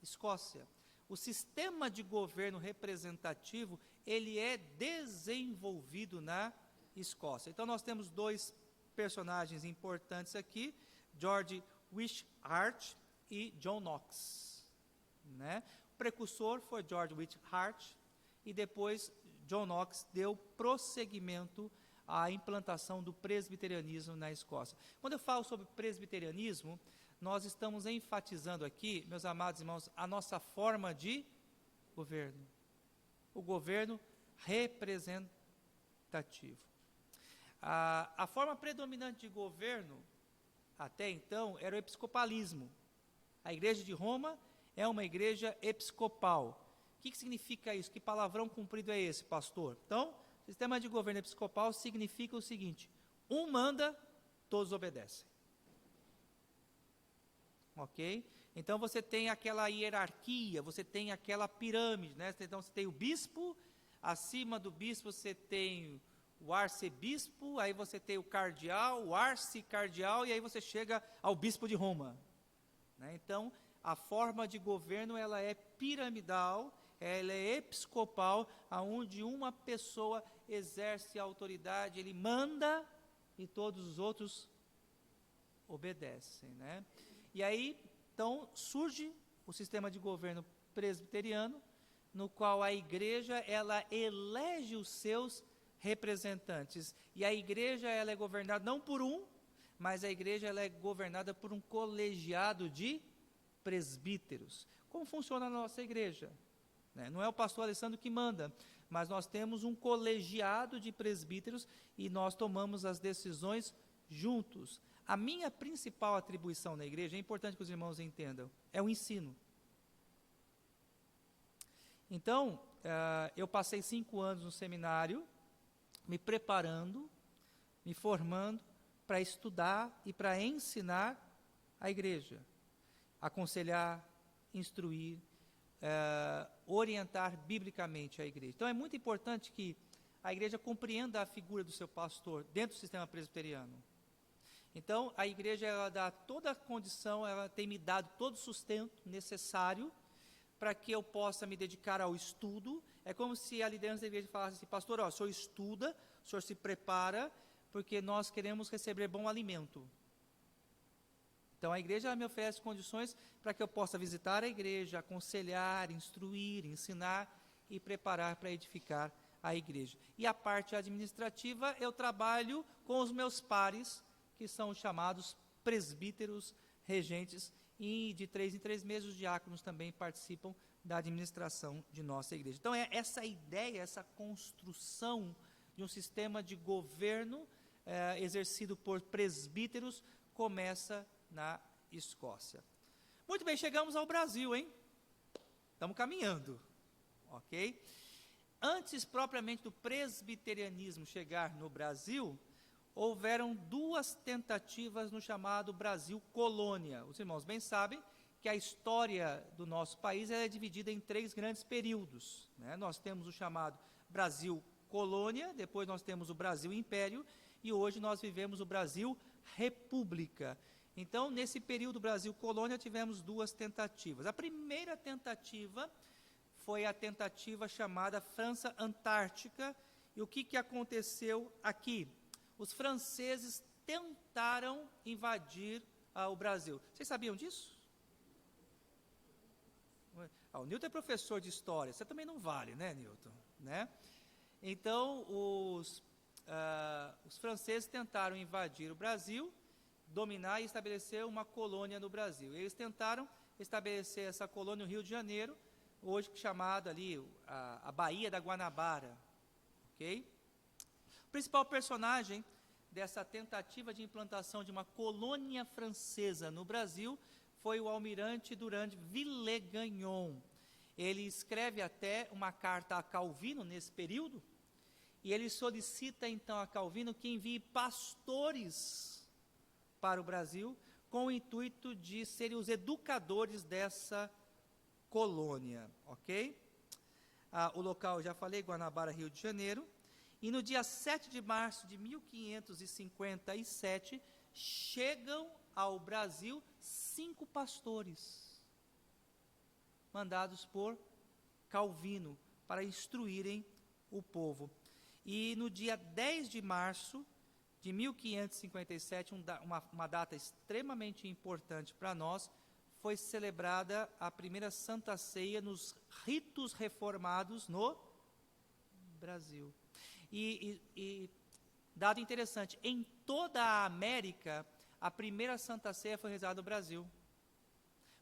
Escócia. O sistema de governo representativo, ele é desenvolvido na Escócia. Então, nós temos dois personagens importantes aqui, George Wishart e John Knox, né? O precursor foi George Wishart, e depois John Knox deu prosseguimento à implantação do presbiterianismo na Escócia. Quando eu falo sobre presbiterianismo, nós estamos enfatizando aqui, meus amados irmãos, a nossa forma de governo. O governo representativo. A forma predominante de governo, até então, era o episcopalismo. A Igreja de Roma é uma igreja episcopal. O que significa isso? Que palavrão cumprido é esse, pastor? Então, sistema de governo episcopal significa o seguinte: um manda, todos obedecem. Ok? Então você tem aquela hierarquia, você tem aquela pirâmide, né? Então você tem o bispo, acima do bispo você tem o arcebispo, aí você tem o cardeal, o arcicardeal, e aí você chega ao bispo de Roma. Né? Então, a forma de governo, ela é piramidal, ela é episcopal, aonde uma pessoa exerce a autoridade, ele manda e todos os outros obedecem. Né? E aí, então, surge o sistema de governo presbiteriano, no qual a igreja, ela elege os seus representantes. E a igreja, ela é governada não por um, mas a igreja, ela é governada por um colegiado de presbíteros. Como funciona a nossa igreja? Né? Não é o pastor Alessandro que manda, mas nós temos um colegiado de presbíteros e nós tomamos as decisões juntos. A minha principal atribuição na igreja, é importante que os irmãos entendam, é o ensino. Então, eu passei 5 anos no seminário, me preparando, me formando para estudar e para ensinar a igreja, aconselhar, instruir, orientar biblicamente a igreja. Então, é muito importante que a igreja compreenda a figura do seu pastor dentro do sistema presbiteriano. Então, a igreja, ela dá toda a condição, ela tem me dado todo o sustento necessário para que eu possa me dedicar ao estudo. É como se a liderança da igreja falasse assim: pastor, ó, o senhor estuda, o senhor se prepara, porque nós queremos receber bom alimento. Então a igreja me oferece condições para que eu possa visitar a igreja, aconselhar, instruir, ensinar e preparar para edificar a igreja. E a parte administrativa, eu trabalho com os meus pares, que são os chamados presbíteros regentes, e de 3 em 3 meses os diáconos também participam da administração de nossa igreja. Então é essa ideia, essa construção de um sistema de governo exercido por presbíteros começa na Escócia. Muito bem, chegamos ao Brasil, hein? Estamos caminhando, ok? Antes propriamente do presbiterianismo chegar no Brasil, houveram 2 tentativas no chamado Brasil colônia. Os irmãos bem sabem que a história do nosso país é dividida em 3 grandes períodos. Né? Nós temos o chamado Brasil colônia, depois nós temos o Brasil império, e hoje nós vivemos o Brasil república. Então, nesse período Brasil colônia, tivemos 2 tentativas. A primeira tentativa foi a tentativa chamada França Antártica. E o que aconteceu aqui? Os franceses tentaram invadir o Brasil. Vocês sabiam disso? O Newton é professor de história, você também não vale, né, Newton? Né? Então, os franceses tentaram invadir o Brasil, dominar e estabelecer uma colônia no Brasil. Eles tentaram estabelecer essa colônia no Rio de Janeiro, hoje chamada ali a Baía da Guanabara. Ok? O principal personagem dessa tentativa de implantação de uma colônia francesa no Brasil foi o almirante Durand Villegagnon. Ele escreve até uma carta a Calvino nesse período, e ele solicita então a Calvino que envie pastores para o Brasil, com o intuito de serem os educadores dessa colônia, ok? O local, já falei, Guanabara, Rio de Janeiro. E no dia 7 de março de 1557, chegam ao Brasil 5 pastores, mandados por Calvino, para instruírem o povo. E no dia 10 de março de 1557, uma data extremamente importante para nós, foi celebrada a primeira Santa Ceia nos ritos reformados no Brasil. E dado interessante, em toda a América, a primeira Santa Ceia foi rezada no Brasil.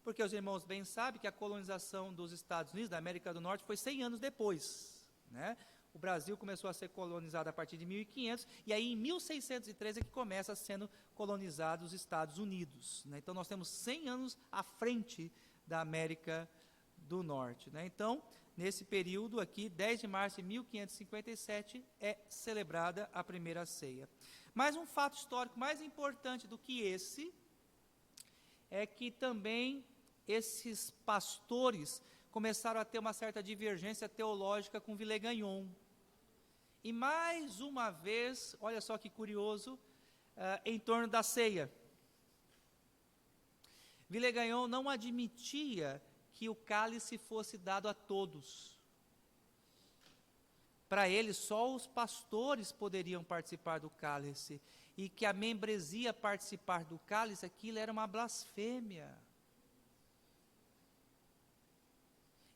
Porque os irmãos bem sabem que a colonização dos Estados Unidos, da América do Norte, foi 100 anos depois. Né? O Brasil começou a ser colonizado a partir de 1500, e aí em 1613 é que começa sendo colonizados os Estados Unidos. Né? Então nós temos 100 anos à frente da América do Norte. Né? Então, nesse período aqui, 10 de março de 1557, é celebrada a primeira ceia. Mas um fato histórico mais importante do que esse, é que também esses pastores começaram a ter uma certa divergência teológica com Villegagnon. E mais uma vez, olha só que curioso, em torno da ceia. Villegagnon não admitia que o cálice fosse dado a todos. Para ele, só os pastores poderiam participar do cálice, e que a membresia participar do cálice, aquilo era uma blasfêmia.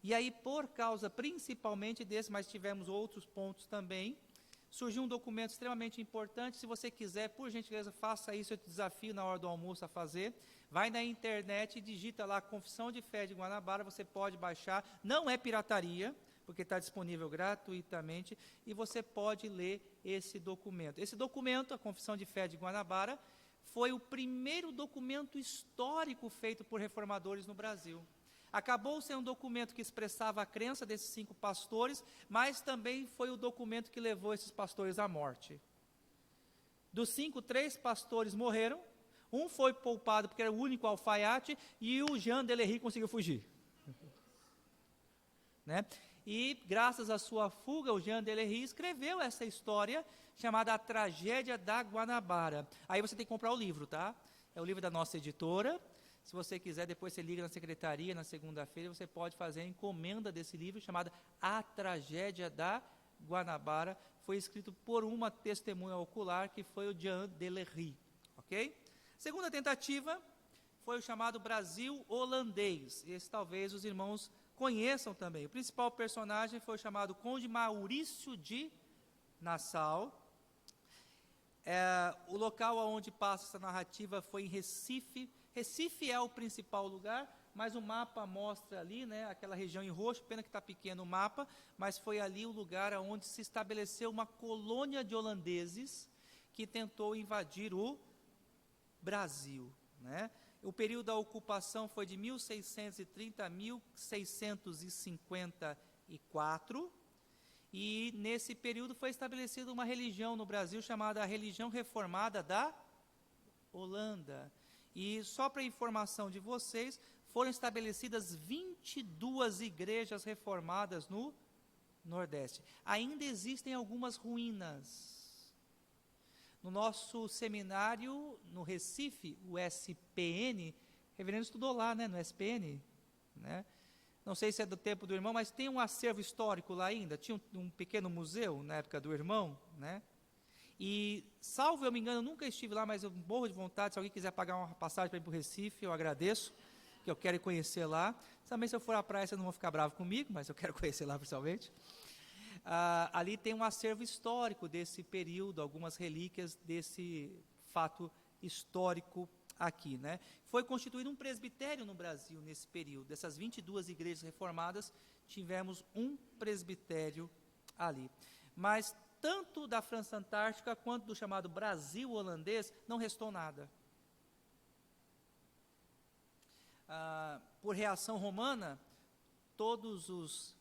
E aí, por causa principalmente desse, mas tivemos outros pontos também, surgiu um documento extremamente importante. Se você quiser, por gentileza, faça isso, eu te desafio na hora do almoço a fazer. Vai na internet e digita lá Confissão de Fé de Guanabara, você pode baixar, não é pirataria, porque está disponível gratuitamente, e você pode ler esse documento. Esse documento, a Confissão de Fé de Guanabara, foi o primeiro documento histórico feito por reformadores no Brasil. Acabou sendo um documento que expressava a crença desses 5 pastores, mas também foi o documento que levou esses pastores à morte. Dos 5, 3 pastores morreram, um foi poupado porque era o único alfaiate, e o Jean Delery conseguiu fugir. Né? E graças à sua fuga, o Jean Delery escreveu essa história chamada A Tragédia da Guanabara. Aí você tem que comprar o livro, tá? É o livro da nossa editora. Se você quiser, depois você liga na secretaria, na segunda-feira, você pode fazer a encomenda desse livro, chamado A Tragédia da Guanabara. Foi escrito por uma testemunha ocular, que foi o Jean Delery. Ok? Segunda tentativa foi o chamado Brasil holandês. Esse talvez os irmãos conheçam também. O principal personagem foi o chamado Conde Maurício de Nassau. O local onde passa essa narrativa foi em Recife. Recife é o principal lugar, mas o mapa mostra ali, né, aquela região em roxo, pena que está pequeno o mapa, mas foi ali o lugar onde se estabeleceu uma colônia de holandeses que tentou invadir o Brasil, né? O período da ocupação foi de 1630 a 1654, e nesse período foi estabelecida uma religião no Brasil chamada a Religião Reformada da Holanda. E só para informação de vocês, foram estabelecidas 22 igrejas reformadas no Nordeste. Ainda existem algumas ruínas. No nosso seminário, no Recife, o SPN, o reverendo estudou lá, né, no SPN, né? Não sei se é do tempo do irmão, mas tem um acervo histórico lá ainda, tinha um pequeno museu na época do irmão, né? E, salvo eu me engano, eu nunca estive lá, mas eu morro de vontade. Se alguém quiser pagar uma passagem para ir para o Recife, eu agradeço, que eu quero conhecer lá. Também, se eu for à praia, vocês não vão ficar bravos comigo, mas eu quero conhecer lá pessoalmente. Ali tem um acervo histórico desse período, algumas relíquias desse fato histórico aqui, né? Foi constituído um presbitério no Brasil nesse período. Dessas 22 igrejas reformadas, tivemos um presbitério ali. Mas tanto da França Antártica quanto do chamado Brasil holandês, não restou nada. Por reação romana, todos os,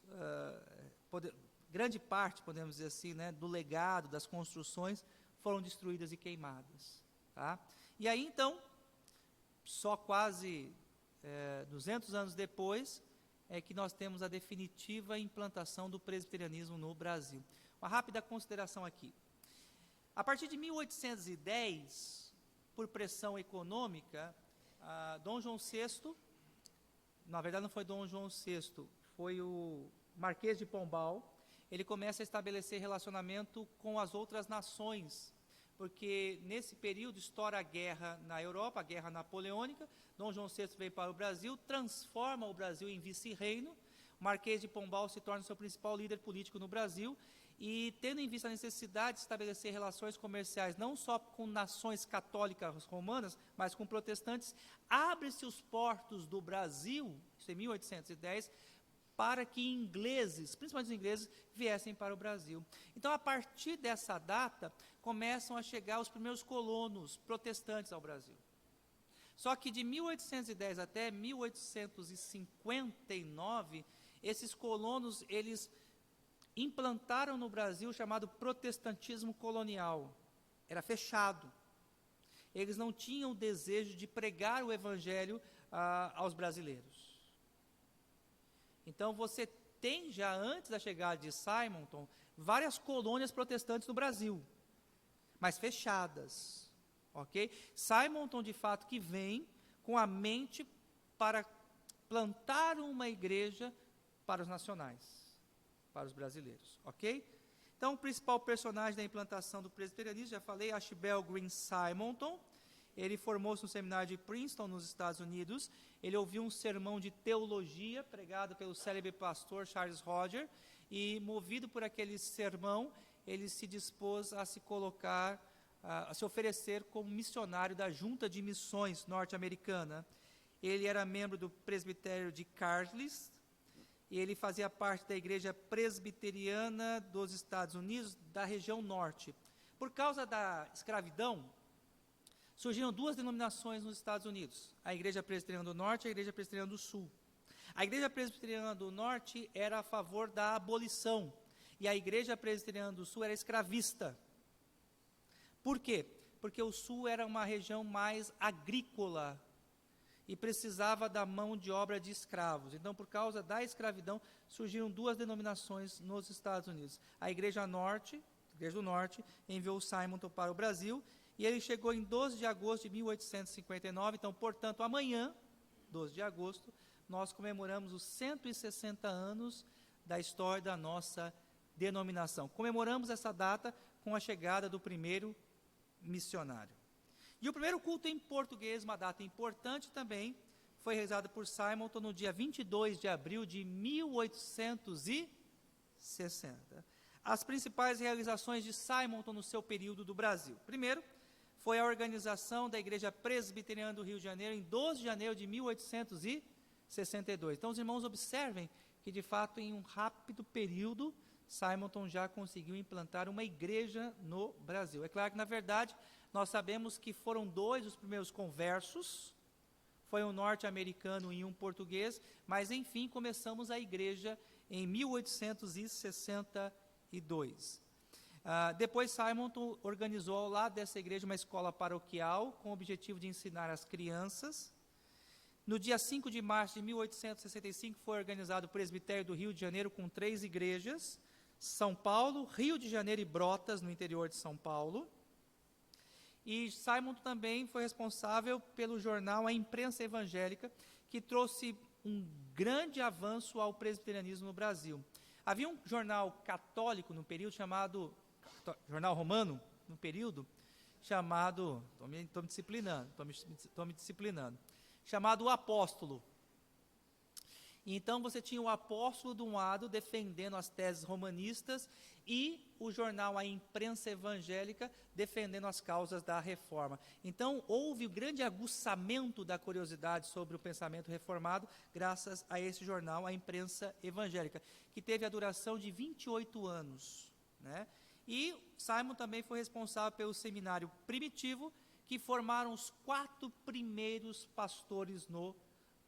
grande parte, podemos dizer assim, né, do legado, das construções, foram destruídas e queimadas. Tá? E aí, então, só quase 200 anos depois, é que nós temos a definitiva implantação do presbiterianismo no Brasil. Uma rápida consideração aqui. A partir de 1810, por pressão econômica, Dom João VI, na verdade não foi Dom João VI, foi o Marquês de Pombal, ele começa a estabelecer relacionamento com as outras nações, porque nesse período estoura a guerra na Europa, a guerra napoleônica. Dom João VI vem para o Brasil, transforma o Brasil em vice-reino. O Marquês de Pombal se torna seu principal líder político no Brasil, e tendo em vista a necessidade de estabelecer relações comerciais não só com nações católicas romanas, mas com protestantes, abre-se os portos do Brasil, isso em 1810, para que ingleses, principalmente os ingleses, viessem para o Brasil. Então, a partir dessa data, começam a chegar os primeiros colonos protestantes ao Brasil. Só que de 1810 até 1859, esses colonos, eles implantaram no Brasil o chamado protestantismo colonial. Era fechado. Eles não tinham o desejo de pregar o evangelho aos brasileiros. Então, você tem já, antes da chegada de Simonton, várias colônias protestantes no Brasil, mas fechadas, ok? Simonton, de fato, que vem com a mente para plantar uma igreja para os nacionais, para os brasileiros, ok? Então, o principal personagem da implantação do presbiterianismo, já falei, Ashbel Green Simonton. Ele formou-se no seminário de Princeton, nos Estados Unidos. Ele ouviu um sermão de teologia pregado pelo célebre pastor Charles Hodger, e, movido por aquele sermão, ele se dispôs a se colocar, a se oferecer como missionário da Junta de Missões norte-americana. Ele era membro do presbitério de Carlisle, e ele fazia parte da igreja presbiteriana dos Estados Unidos, da região norte. Por causa da escravidão, surgiram duas denominações nos Estados Unidos, a Igreja Presbiteriana do Norte e a Igreja Presbiteriana do Sul. A Igreja Presbiteriana do Norte era a favor da abolição, e a Igreja Presbiteriana do Sul era escravista. Por quê? Porque o Sul era uma região mais agrícola e precisava da mão de obra de escravos. Então, por causa da escravidão, surgiram duas denominações nos Estados Unidos. A Igreja do Norte, enviou Simonton para o Brasil, e ele chegou em 12 de agosto de 1859, então, portanto, amanhã, 12 de agosto, nós comemoramos os 160 anos da história da nossa denominação. Comemoramos essa data com a chegada do primeiro missionário. E o primeiro culto em português, uma data importante também, foi realizado por Simonton no dia 22 de abril de 1860. As principais realizações de Simonton no seu período do Brasil. Primeiro, foi a organização da Igreja Presbiteriana do Rio de Janeiro em 12 de janeiro de 1862. Então, os irmãos observem que, de fato, em um rápido período, Simonton já conseguiu implantar uma igreja no Brasil. É claro que, na verdade, nós sabemos que foram dois os primeiros conversos, foi um norte-americano e um português, mas, enfim, começamos a igreja em 1862. Depois, Simonton organizou ao lado dessa igreja uma escola paroquial com o objetivo de ensinar as crianças. No dia 5 de março de 1865, foi organizado o presbitério do Rio de Janeiro com 3 igrejas, São Paulo, Rio de Janeiro e Brotas, no interior de São Paulo. E Simonton também foi responsável pelo jornal A Imprensa Evangélica, que trouxe um grande avanço ao presbiterianismo no Brasil. Havia um jornal católico no período chamado, jornal romano, no período, chamado, estou me disciplinando, chamado O Apóstolo. Então, você tinha o apóstolo de um lado defendendo as teses romanistas e o jornal A Imprensa Evangélica defendendo as causas da reforma. Então, houve um grande aguçamento da curiosidade sobre o pensamento reformado graças a esse jornal, A Imprensa Evangélica, que teve a duração de 28 anos. Né? E Simonton também foi responsável pelo seminário primitivo, que formaram os 4 primeiros pastores no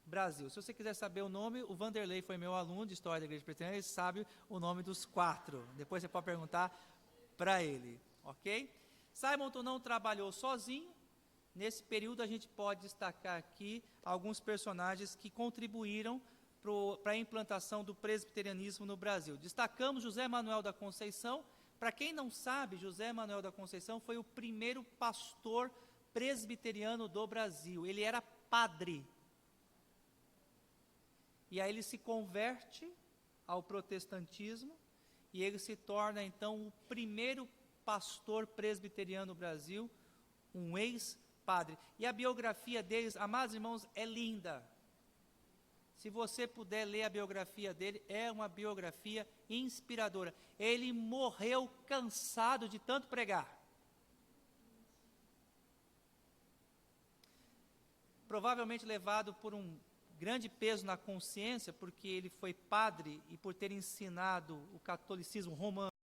Brasil. Se você quiser saber o nome, o Vanderlei foi meu aluno de História da Igreja Presbiteriana, ele sabe o nome dos 4. Depois você pode perguntar para ele, ok? Simonton não trabalhou sozinho. Nesse período a gente pode destacar aqui alguns personagens que contribuíram para a implantação do presbiterianismo no Brasil. Destacamos José Manuel da Conceição. Para quem não sabe, José Manuel da Conceição foi o primeiro pastor presbiteriano do Brasil. Ele era padre. E aí ele se converte ao protestantismo e ele se torna, então, o primeiro pastor presbiteriano no Brasil, um ex-padre. E a biografia deles, amados irmãos, é linda. Se você puder ler a biografia dele, é uma biografia inspiradora. Ele morreu cansado de tanto pregar. Provavelmente levado por um grande peso na consciência, porque ele foi padre e por ter ensinado o catolicismo romano.